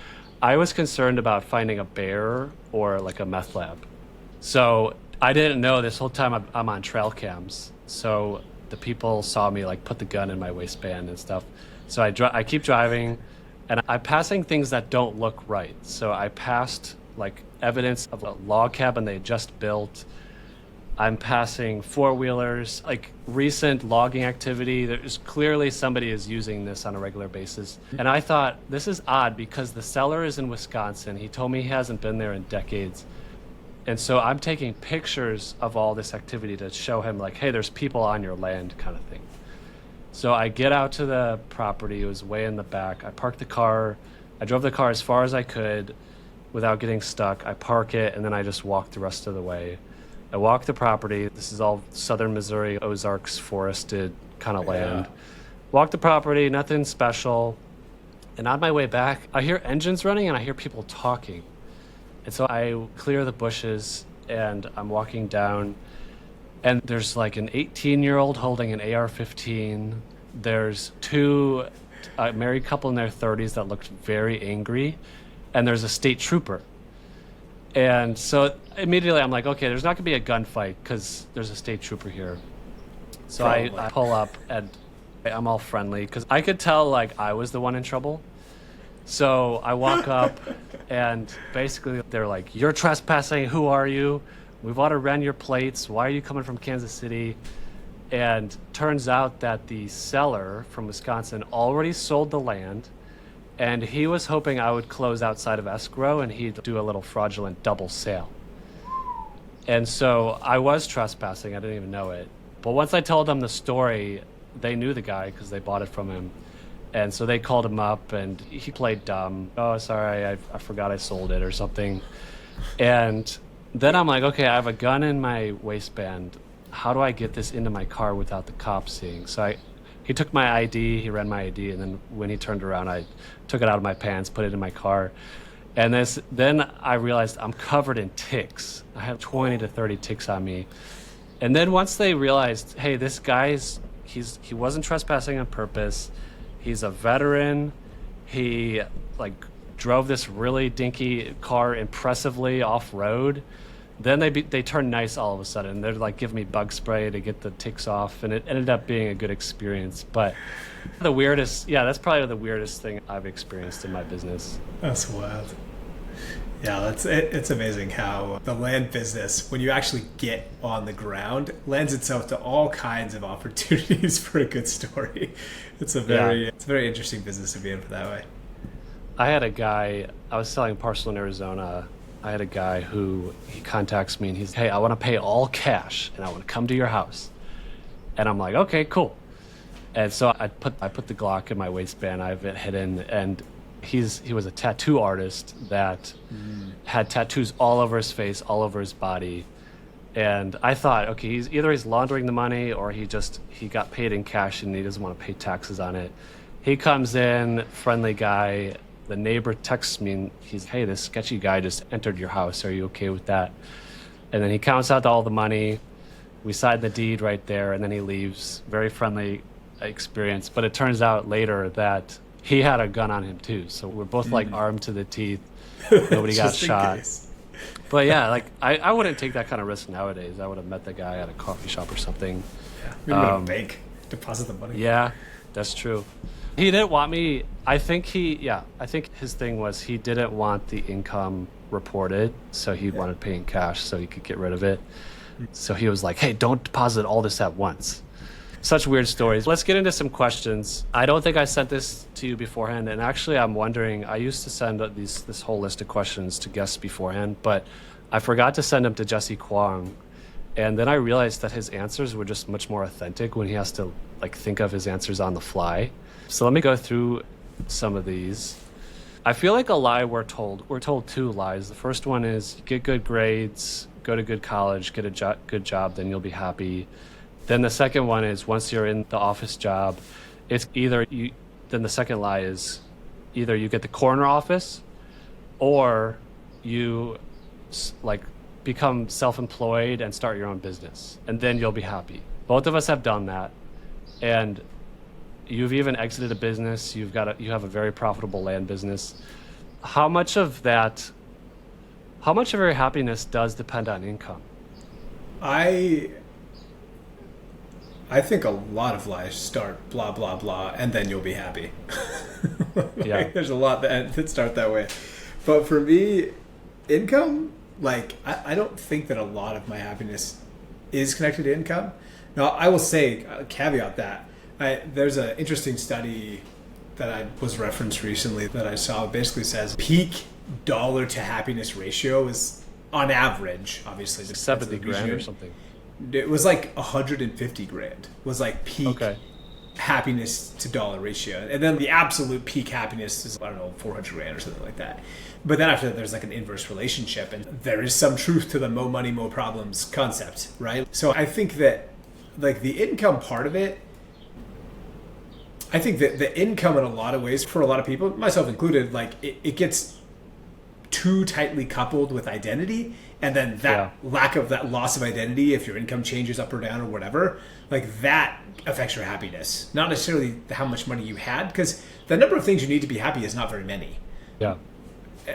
I was concerned about finding a bear or like a meth lab. So I didn't know this whole time I'm on trail cams. So the people saw me like put the gun in my waistband and stuff. So I keep driving, and I'm passing things that don't look right. So I passed like evidence of a log cabin they just built. I'm passing four-wheelers, like recent logging activity. There's clearly somebody is using this on a regular basis. And I thought, this is odd because the seller is in Wisconsin. He told me he hasn't been there in decades. And so I'm taking pictures of all this activity to show him like, hey, there's people on your land kind of thing. So I get out to the property. It was way in the back. I parked the car. I drove the car as far as I could without getting stuck. I park it, and then I just walk the rest of the way. I walk the property. This is all southern Missouri, Ozarks forested kind of land. Walk the property, nothing special. And on my way back, I hear engines running and I hear people talking. And so I clear the bushes and I'm walking down, and there's like an 18-year-old holding an AR-15. There's a married couple in their 30s that looked very angry, and there's a state trooper. And so immediately I'm like, okay, there's not gonna be a gunfight because there's a state trooper here. So I pull up and I'm all friendly because I could tell like I was the one in trouble. So I walk up and basically they're like, you're trespassing, who are you? We've ought to run your plates. Why are you coming from Kansas City? And turns out that the seller from Wisconsin already sold the land, and he was hoping I would close outside of escrow and he'd do a little fraudulent double sale. And so I was trespassing. I didn't even know it. But once I told them the story, they knew the guy because they bought it from him. And so they called him up and he played dumb. Oh, sorry, I forgot I sold it or something. And then I'm like, okay, I have a gun in my waistband. How do I get this into my car without the cops seeing? So he took my ID, he ran my ID, and then when he turned around, I took it out of my pants, put it in my car. And then I realized I'm covered in ticks. I have 20 to 30 ticks on me. And then once they realized, hey, this guy's he wasn't trespassing on purpose. He's a veteran. He like drove this really dinky car impressively off road. Then they turn nice all of a sudden. They're like giving me bug spray to get the ticks off, and it ended up being a good experience. But that's probably the weirdest thing I've experienced in my business. That's wild. Yeah, that's it. It's amazing how the land business, when you actually get on the ground, lends itself to all kinds of opportunities for a good story. It's a very interesting business to be in for that way. I had a guy, I was selling a parcel in Arizona. I had a guy who he contacts me and he's, hey, I want to pay all cash and I want to come to your house. And I'm like, okay, cool. And so I put the Glock in my waistband. I have it hidden, and he was a tattoo artist that had tattoos all over his face, all over his body. And I thought, okay, he's laundering the money, or he got paid in cash and he doesn't want to pay taxes on it. He comes in, friendly guy. The neighbor texts me and he's, hey, this sketchy guy just entered your house. Are you okay with that? And then he counts out all the money. We sign the deed right there, and then he leaves. Very friendly experience. But it turns out later that he had a gun on him too. So we're both like armed to the teeth. Nobody got shot. But yeah, like I wouldn't take that kind of risk nowadays. I would have met the guy at a coffee shop or something. Yeah, maybe go to a bank, deposit the money. Yeah, that's true. He didn't want me. I think his thing was he didn't want the income reported, so he wanted to pay in cash so he could get rid of it. So he was like, hey, don't deposit all this at once. Such weird stories. Let's get into some questions. I don't think I sent this to you beforehand, and actually I'm wondering, I used to send this whole list of questions to guests beforehand, but I forgot to send them to Jesse Kwong. And then I realized that his answers were just much more authentic when he has to like think of his answers on the fly. So let me go through some of these. I feel like a lie we're told two lies. The first one is get good grades, go to good college, get a good job, then you'll be happy. Then the second one is once you're in the office job, it's then the second lie is either you get the corner office or you like become self-employed and start your own business, and then you'll be happy. Both of us have done that, and you've even exited a business. You have a very profitable land business. How much of your happiness does depend on income? I think a lot of lies start blah, blah, blah, and then you'll be happy. There's a lot that start that way. But for me, income, like, I don't think that a lot of my happiness is connected to income. Now, I will say, caveat that, there's an interesting study that was referenced recently that I saw. It basically says peak dollar to happiness ratio is, on average, obviously, 70 grand or something. It was like 150 grand was like peak happiness to dollar ratio. And then the absolute peak happiness is, I don't know, 400 grand or something like that. But then after that, there's like an inverse relationship. And there is some truth to the mo money, mo problems concept, right? So I think that like the income part of it, I think that the income in a lot of ways, for a lot of people, myself included, like it gets too tightly coupled with identity. And then that lack of that loss of identity, if your income changes up or down or whatever, like that affects your happiness. Not necessarily how much money you had, because the number of things you need to be happy is not very many. Yeah.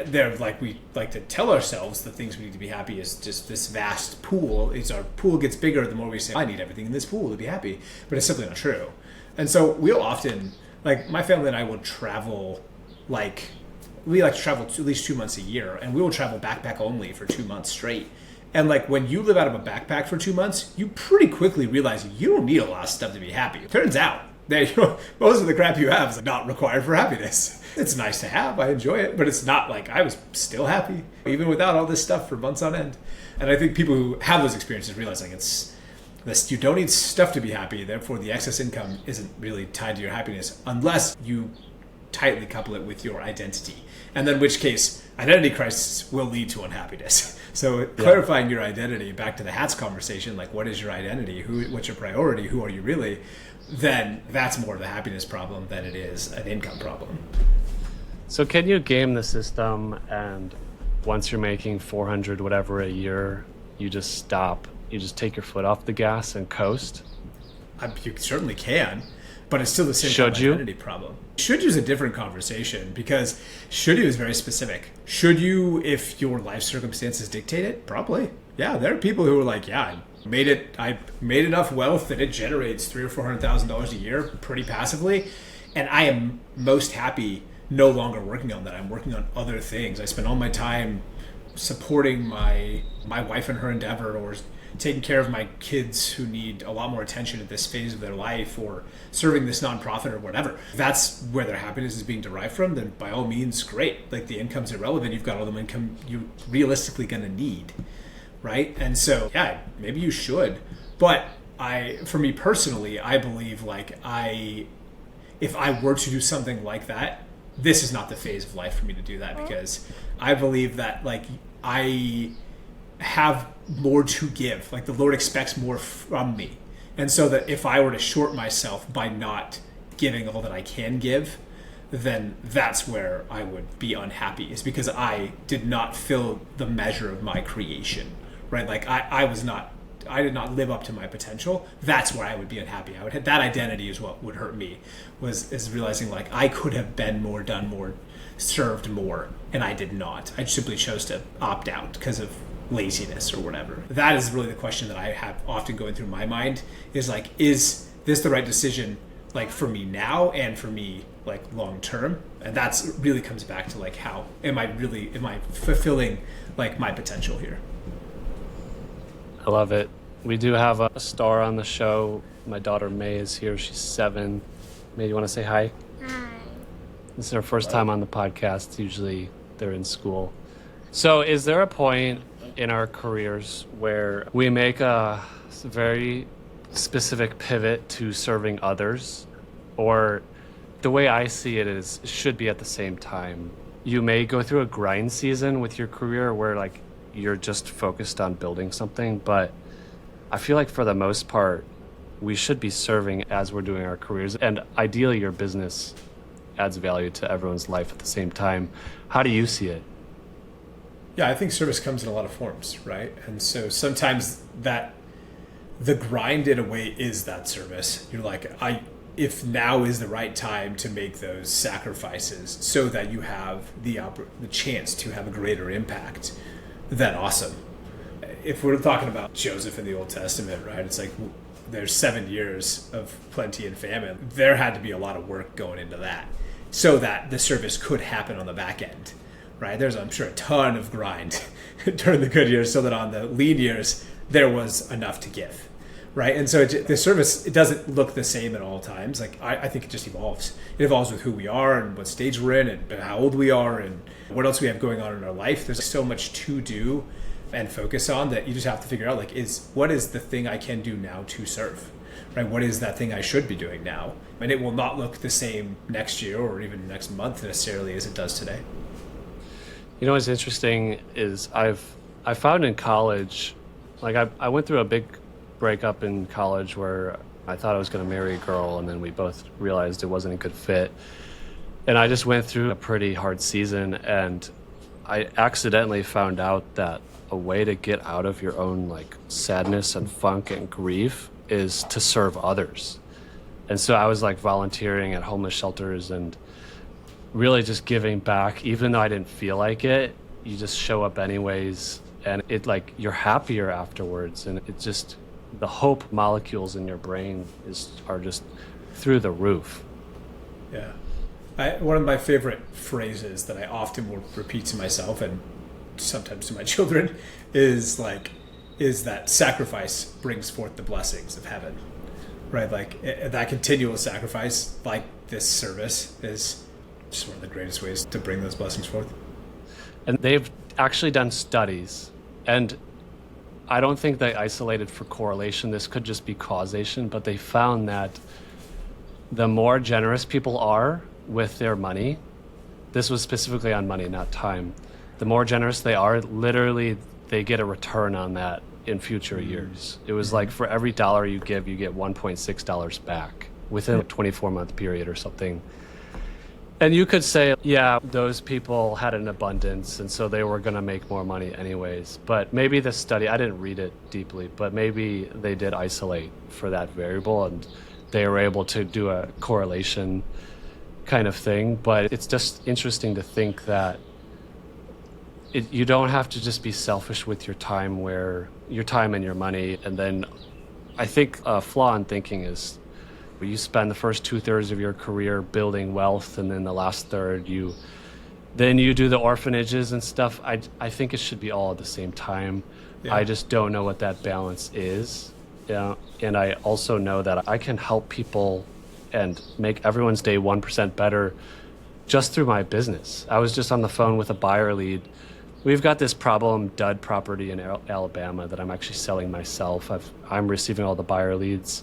They're like, we like to tell ourselves the things we need to be happy is just this vast pool. Our pool gets bigger the more we say, I need everything in this pool to be happy. But it's simply not true. And so we'll often, like my family and I will travel, we like to travel at least 2 months a year, and we will travel backpack only for 2 months straight. And like when you live out of a backpack for 2 months, you pretty quickly realize you don't need a lot of stuff to be happy. It turns out that most of the crap you have is not required for happiness. It's nice to have, I enjoy it, but it's not like I was still happy, even without all this stuff for months on end. And I think people who have those experiences realize like it's this, you don't need stuff to be happy, therefore the excess income isn't really tied to your happiness unless you tightly couple it with your identity. And then in which case, identity crisis will lead to unhappiness. So clarifying your identity, back to the hats conversation, like what is your identity? What's your priority? Who are you really? Then that's more of the happiness problem than it is an income problem. So can you game the system and once you're making 400 whatever a year, you just stop, you just take your foot off the gas and coast? You certainly can, but it's still the same Should kind of you? identity problem. Should you is a different conversation because should you is very specific. Should you, if your life circumstances dictate it? Probably. Yeah, there are people who are like, yeah, I made enough wealth that it generates $300,000 or $400,000 a year pretty passively, and I am most happy no longer working on that. I'm working on other things. I spend all my time supporting my wife in her endeavor, or taking care of my kids who need a lot more attention at this phase of their life, or serving this nonprofit or whatever. If that's where their happiness is being derived from, then by all means, great. Like, the income's irrelevant. You've got all the income you're realistically going to need, right? And so, yeah, maybe you should. But for me personally, I believe if I were to do something like that, this is not the phase of life for me to do that, because I believe that I have more to give. Like, the Lord expects more from me. And so that if I were to short myself by not giving all that I can give, then that's where I would be unhappy. It's because I did not fill the measure of my creation, right? Like, I did not live up to my potential. That's where I would be unhappy. That identity is what would hurt me, is realizing like I could have been more, done more, served more, and I did not. I simply chose to opt out because of laziness or whatever. That is really the question that I have often going through my mind, is like, is this the right decision, like, for me now and for me like long term? And that's really comes back to like, how am I fulfilling like my potential here? I love it. We do have a star on the show. My daughter May is here. She's 7. May, you want to say hi? Hi. This is her first time on the podcast. Usually they're in school. So is there a point in our careers where we make a very specific pivot to serving others? Or the way I see it is, it should be at the same time. You may go through a grind season with your career where like you're just focused on building something, but I feel like for the most part, we should be serving as we're doing our careers. And ideally, your business adds value to everyone's life at the same time. How do you see it? Yeah, I think service comes in a lot of forms, right? And so sometimes that the grind in a way is that service. You're like, if now is the right time to make those sacrifices so that you have the chance to have a greater impact, then awesome. If we're talking about Joseph in the Old Testament, right? It's like there's 7 years of plenty and famine. There had to be a lot of work going into that so that the service could happen on the back end, right? There's, I'm sure, a ton of grind during the good years so that on the lean years, there was enough to give, right? And so the service, it doesn't look the same at all times. Like, I think it just evolves. It evolves with who we are and what stage we're in and how old we are and what else we have going on in our life. There's so much to do and focus on that you just have to figure out, like, what is the thing I can do now to serve, right? What is that thing I should be doing now? And it will not look the same next year or even next month necessarily as it does today. You know what's interesting is I found in college, like I went through a big breakup in college where I thought I was going to marry a girl, and then we both realized it wasn't a good fit. And I just went through a pretty hard season, and I accidentally found out that a way to get out of your own like sadness and funk and grief is to serve others. And so I was like volunteering at homeless shelters and really just giving back, even though I didn't feel like it. You just show up anyways, and it like you're happier afterwards, and it just, the hope molecules in your brain are just through the roof. Yeah. One of my favorite phrases that I often will repeat to myself and sometimes to my children is that sacrifice brings forth the blessings of heaven, right? Like, that continual sacrifice, like this service, is just one of the greatest ways to bring those blessings forth. And they've actually done studies, and I don't think they isolated for correlation. This could just be causation, but they found that the more generous people are with their money, this was specifically on money, not time, the more generous they are, literally they get a return on that in future years. It was like for every dollar you give, you get $1.6 back within a 24-month period or something. And you could say, yeah, those people had an abundance, and so they were going to make more money anyways. But maybe the study, I didn't read it deeply, but maybe they did isolate for that variable and they were able to do a correlation kind of thing. But it's just interesting to think that you don't have to just be selfish with your time, where your time and your money. And then I think a flaw in thinking is where you spend the first 2/3 of your career building wealth, and then the last third you do the orphanages and stuff. I think it should be all at the same time. Yeah. I just don't know what that balance is. Yeah, and I also know that I can help people and make everyone's day 1% better just through my business. I was just on the phone with a buyer lead. We've got this problem dud property in Alabama that I'm actually selling myself. I'm receiving all the buyer leads.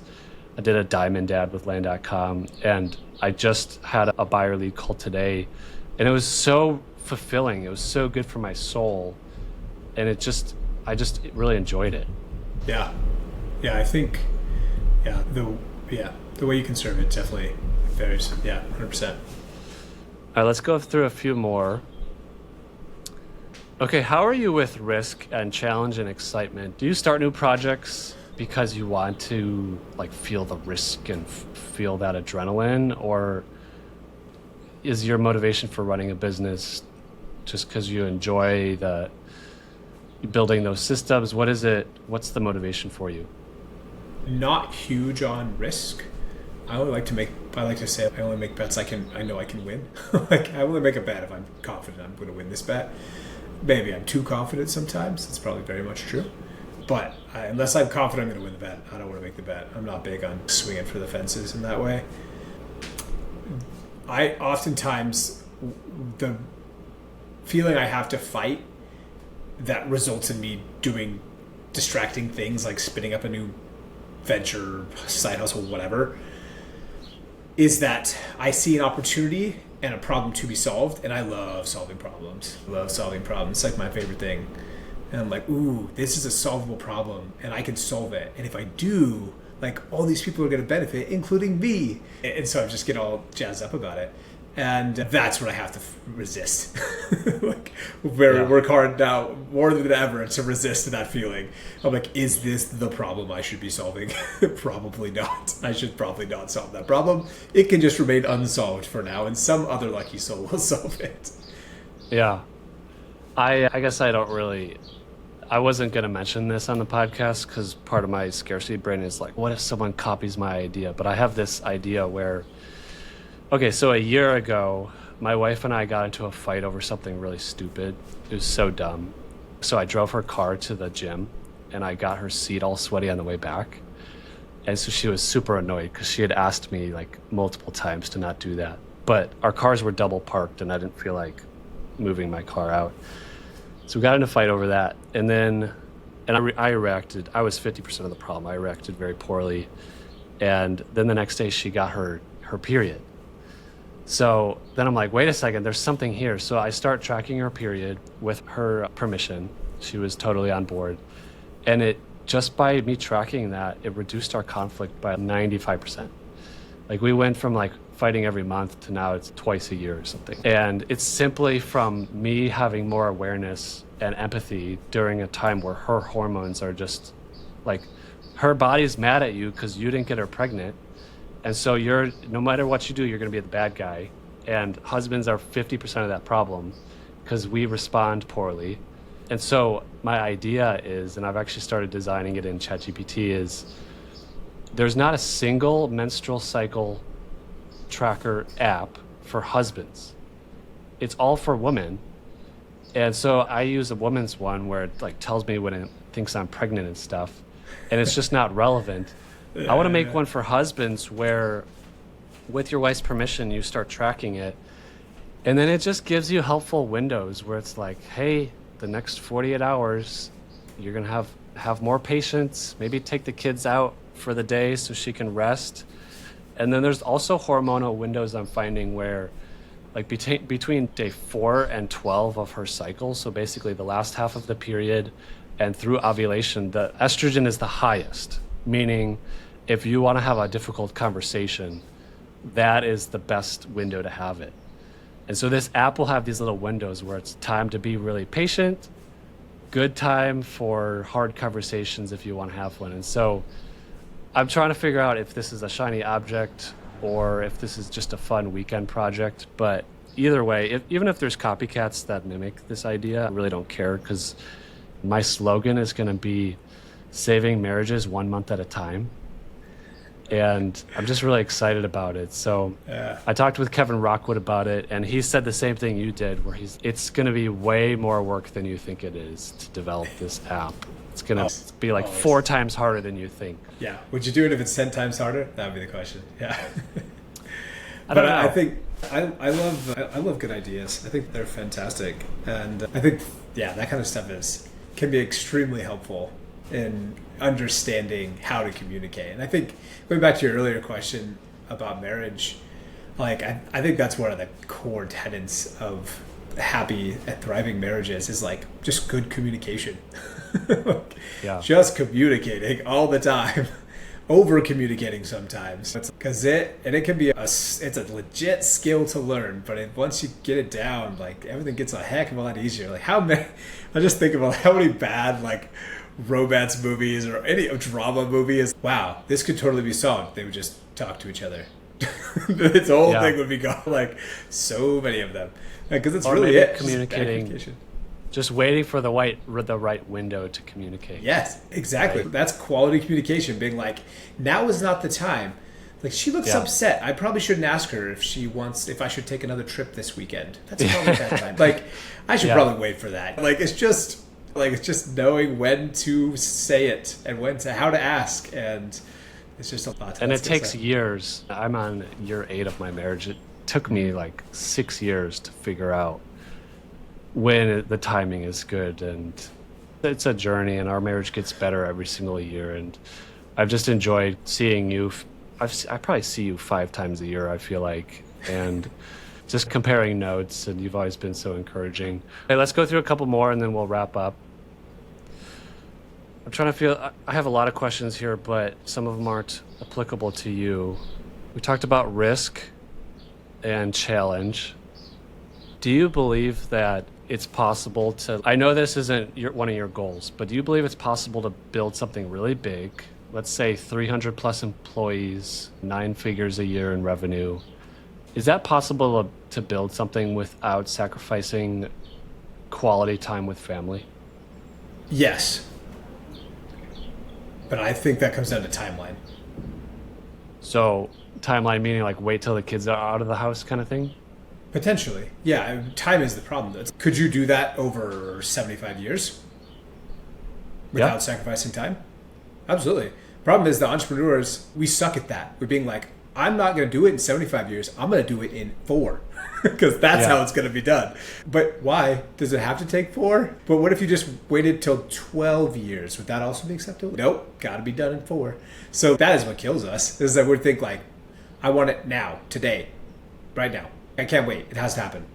I did a diamond ad with land.com, and I just had a buyer lead call today, and it was so fulfilling. It was so good for my soul, and I just really enjoyed it. Yeah. Yeah, I think, the way you can serve it definitely varies. Yeah, 100%. All right, let's go through a few more. Okay, how are you with risk and challenge and excitement? Do you start new projects because you want to feel the risk and feel that adrenaline, or is your motivation for running a business just because you enjoy building those systems? What is it? What's the motivation for you? Not huge on risk. I like to say I only make bets I know I can win. I only make a bet if I'm confident I'm going to win this bet. Maybe I'm too confident sometimes. It's probably very much true. But unless I'm confident I'm going to win the bet, I don't want to make the bet. I'm not big on swinging for the fences in that way. I oftentimes, the feeling I have to fight that results in me doing distracting things like spinning up a new venture, side hustle, whatever, is that I see an opportunity and a problem to be solved, and I love solving problems. It's like my favorite thing. And I'm like, ooh, this is a solvable problem, and I can solve it. And if I do, all these people are going to benefit, including me. And so I just get all jazzed up about it. And that's what I have to resist. Work hard now more than ever to resist that feeling. I'm like, is this the problem I should be solving? Probably not. I should probably not solve that problem. It can just remain unsolved for now, and some other lucky soul will solve it. Yeah. I guess I wasn't going to mention this on the podcast because part of my scarcity brain is what if someone copies my idea? But I have this idea where, okay, so a year ago, my wife and I got into a fight over something really stupid. It was so dumb. So I drove her car to the gym, and I got her seat all sweaty on the way back. And so she was super annoyed because she had asked me multiple times to not do that. But our cars were double parked, and I didn't feel like moving my car out. So we got in a fight over that. And then I reacted. I was 50% of the problem. I reacted very poorly. And then the next day she got her period. So then I'm like, wait a second, there's something here. So I start tracking her period with her permission. She was totally on board. And it just by me tracking that, it reduced our conflict by 95%. We went from fighting every month to now it's twice a year or something. And it's simply from me having more awareness and empathy during a time where her hormones are just her body's mad at you because you didn't get her pregnant. And so no matter what you do, you're going to be the bad guy. And husbands are 50% of that problem because we respond poorly. And so my idea is, and I've actually started designing it in ChatGPT, is there's not a single menstrual cycle tracker app for husbands. It's all for women. And so I use a woman's one where it tells me when it thinks I'm pregnant and stuff. And it's just not relevant. I want to make one for husbands where, with your wife's permission, you start tracking it. And then it just gives you helpful windows where it's hey, the next 48 hours, you're going to have more patience, maybe take the kids out for the day so she can rest. And then there's also hormonal windows I'm finding where between day 4 and 12 of her cycle, so basically the last half of the period and through ovulation, the estrogen is the highest, meaning if you want to have a difficult conversation, that is the best window to have it. And so this app will have these little windows where it's time to be really patient, good time for hard conversations if you want to have one. And so I'm trying to figure out if this is a shiny object or if this is just a fun weekend project. But either way, even if there's copycats that mimic this idea, I really don't care, because my slogan is going to be saving marriages 1 month at a time. And I'm just really excited about it. So I talked with Kevin Rockwood about it, and he said the same thing you did, where it's going to be way more work than you think it is to develop this app. It's going to be like 4 times harder than you think. Yeah. Would you do it if it's 10 times harder? That would be the question. Yeah. I think I love good ideas. I think they're fantastic. And I think, that kind of stuff can be extremely helpful in understanding how to communicate. And I think going back to your earlier question about marriage, like I think that's one of the core tenets of happy and thriving marriages is like just good communication. Just communicating all the time, over communicating sometimes, because it can be it's a legit skill to learn, but once you get it down, like everything gets a heck of a lot easier. Like I just think about how many bad like romance movies or any drama movie is, wow, this could totally be solved. They would just talk to each other. This whole thing would be gone. Like so many of them, because it's really it. Communicating. Just waiting for the right window to communicate. Yes, exactly. Right? That's quality communication. Being like, now is not the time. Like, she looks upset. I probably shouldn't ask her if I should take another trip this weekend. That's probably that time. Like, I should probably wait for that. Like, it's just knowing when to say it and how to ask, and it's just a lot. And it takes years. I'm on year 8 of my marriage. It took me like 6 years to figure out when the timing is good, and it's a journey, and our marriage gets better every single year. And I've just enjoyed seeing you. I probably see you 5 times a year, I feel like, and just comparing notes, and you've always been so encouraging. Hey, let's go through a couple more and then we'll wrap up. I'm trying to feel, I have a lot of questions here, but some of them aren't applicable to you. We talked about risk and challenge. Do you believe that it's possible to, I know this isn't one of your goals, but do you believe it's possible to build something really big, let's say 300 plus employees, 9 figures a year in revenue? Is that possible to build something without sacrificing quality time with family? Yes. But I think that comes down to timeline. So timeline meaning like wait till the kids are out of the house kind of thing? Potentially. Yeah, time is the problem. Could you do that over 75 years without sacrificing time? Absolutely. Problem is the entrepreneurs, we suck at that. We're being like, I'm not going to do it in 75 years. I'm going to do it in 4 because that's how it's going to be done. But why? Does it have to take 4? But what if you just waited till 12 years? Would that also be acceptable? Nope. Got to be done in 4. So that is what kills us, is that we think like, I want it now, today, right now. I can't wait. It has to happen.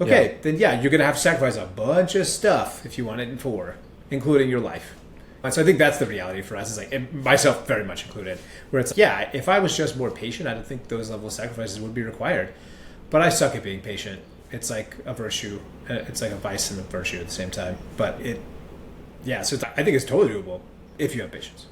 Okay, then you're going to have to sacrifice a bunch of stuff if you want it in 4, including your life. And so I think that's the reality for us, is like, and myself very much included, where it's like, if I was just more patient, I don't think those level of sacrifices would be required. But I suck at being patient. It's like a virtue. It's like a vice and a virtue at the same time. But so I think it's totally doable if you have patience.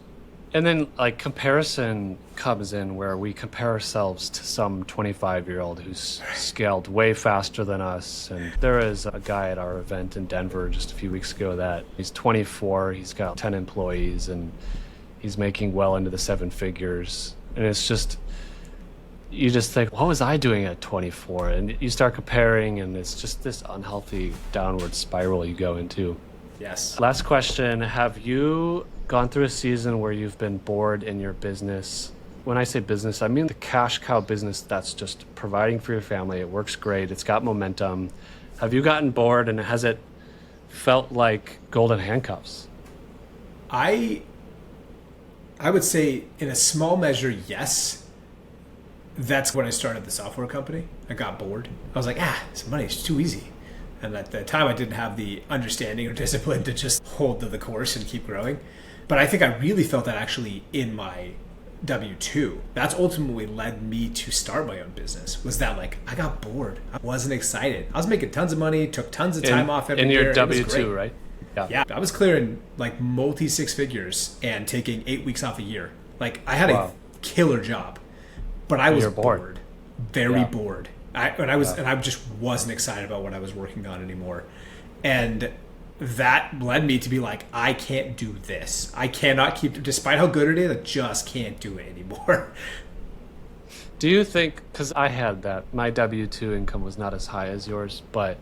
And then like comparison comes in where we compare ourselves to some 25-year-old who's scaled way faster than us. And there is a guy at our event in Denver just a few weeks ago that he's 24, he's got 10 employees, and he's making well into the 7 figures. And it's just, you just think, what was I doing at 24? And you start comparing, and it's just this unhealthy downward spiral you go into. Yes. Last question. Have you gone through a season where you've been bored in your business? When I say business, I mean the cash cow business that's just providing for your family. It works great. It's got momentum. Have you gotten bored, and has it felt like golden handcuffs? I would say in a small measure, yes. That's when I started the software company. I got bored. I was like, this money is too easy. And at the time, I didn't have the understanding or discipline to just hold to the course and keep growing. But I think I really felt that actually in my W-2. That's ultimately led me to start my own business, was that like I got bored. I wasn't excited. I was making tons of money, took tons of time off every year. In your W-2, right? Yeah. I was clearing like multi six figures and taking 8 weeks off a year. Like I had a killer job, but I was bored. Very bored. I just wasn't excited about what I was working on anymore. And that led me to be like, I can't do this. I cannot keep, despite how good it is, I just can't do it anymore. Do you think, because I had that, my W-2 income was not as high as yours, but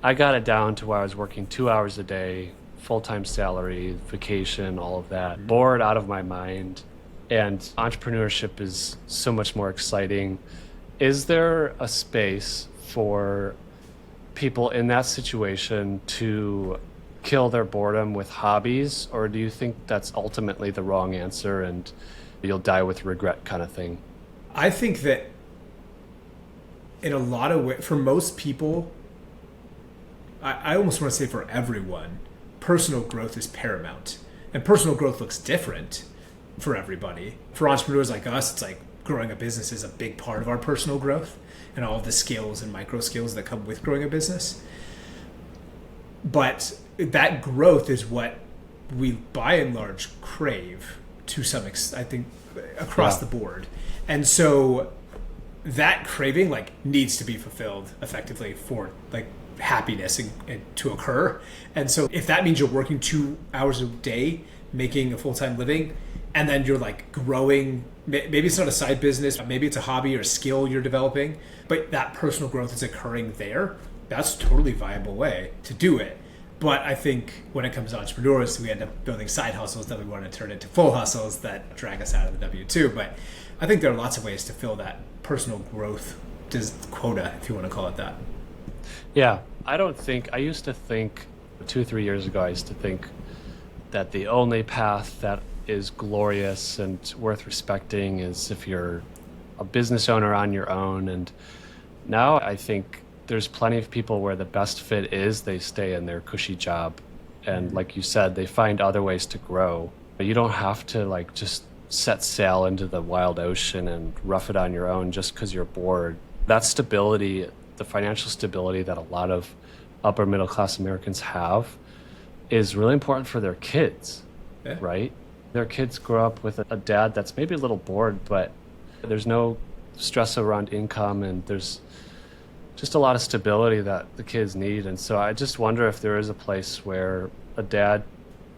I got it down to where I was working 2 hours a day, full-time salary, vacation, all of that, bored out of my mind. And entrepreneurship is so much more exciting. Is there a space for people in that situation to kill their boredom with hobbies, or do you think that's ultimately the wrong answer and you'll die with regret kind of thing? I think that in a lot of ways, for most people, I almost want to say for everyone, personal growth is paramount. And personal growth looks different for everybody. For entrepreneurs like us, it's like growing a business is a big part of our personal growth and all of the skills and micro skills that come with growing a business. But that growth is what we by and large crave to some extent, I think, across the board. And so that craving like needs to be fulfilled effectively for like happiness and to occur. And so if that means you're working 2 hours a day, making a full-time living, and then you're like growing, maybe it's not a side business, maybe it's a hobby or a skill you're developing, but that personal growth is occurring there, that's a totally viable way to do it. But I think when it comes to entrepreneurs, we end up building side hustles that we want to turn into full hustles that drag us out of the W-2. But I think there are lots of ways to fill that personal growth quota, if you want to call it that. Yeah, I used to think 2 or 3 years ago, I used to think that the only path that is glorious and worth respecting is if you're a business owner on your own. And now I think there's plenty of people where the best fit is they stay in their cushy job. And like you said, they find other ways to grow. You don't have to like just set sail into the wild ocean and rough it on your own just because you're bored. That stability, the financial stability that a lot of upper middle class Americans have is really important for their kids, right? Their kids grow up with a dad that's maybe a little bored, but there's no stress around income and there's just a lot of stability that the kids need. And so I just wonder if there is a place where a dad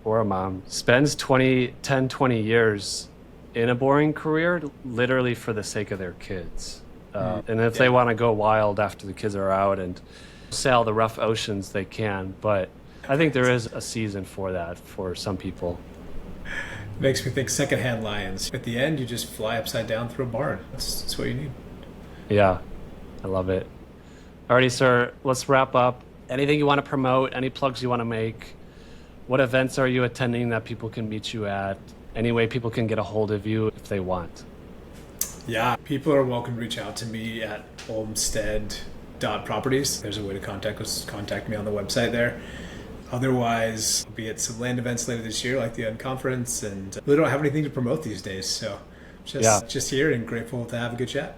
or a mom spends 10, 20 years in a boring career literally for the sake of their kids. And if they want to go wild after the kids are out and sail the rough oceans, they can. But I think there is a season for that for some people. Makes me think secondhand lions. At the end, you just fly upside down through a barn. That's what you need. Yeah, I love it. Alrighty, sir, let's wrap up. Anything you want to promote? Any plugs you want to make? What events are you attending that people can meet you at? Any way people can get a hold of you if they want? Yeah, people are welcome to reach out to me at Olmstead.properties. There's a way to contact me on the website there. Otherwise, I'll be at some land events later this year, like the Unconference, and really don't have anything to promote these days. So just here and grateful to have a good chat.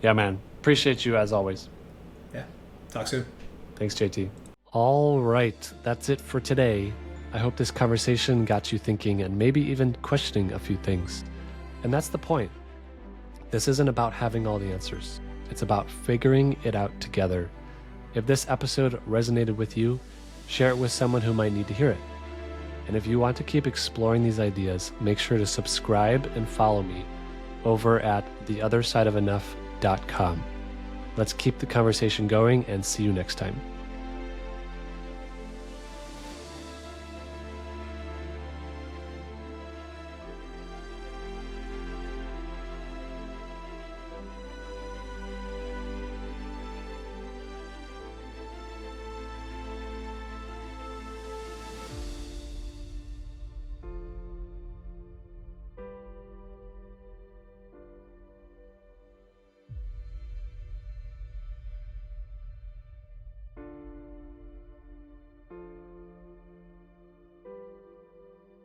Yeah, man. Appreciate you as always. Yeah. Talk soon. Thanks, JT. All right. That's it for today. I hope this conversation got you thinking and maybe even questioning a few things. And that's the point. This isn't about having all the answers. It's about figuring it out together. If this episode resonated with you, share it with someone who might need to hear it. And if you want to keep exploring these ideas, make sure to subscribe and follow me over at theothersideofenough.com. Let's keep the conversation going and see you next time.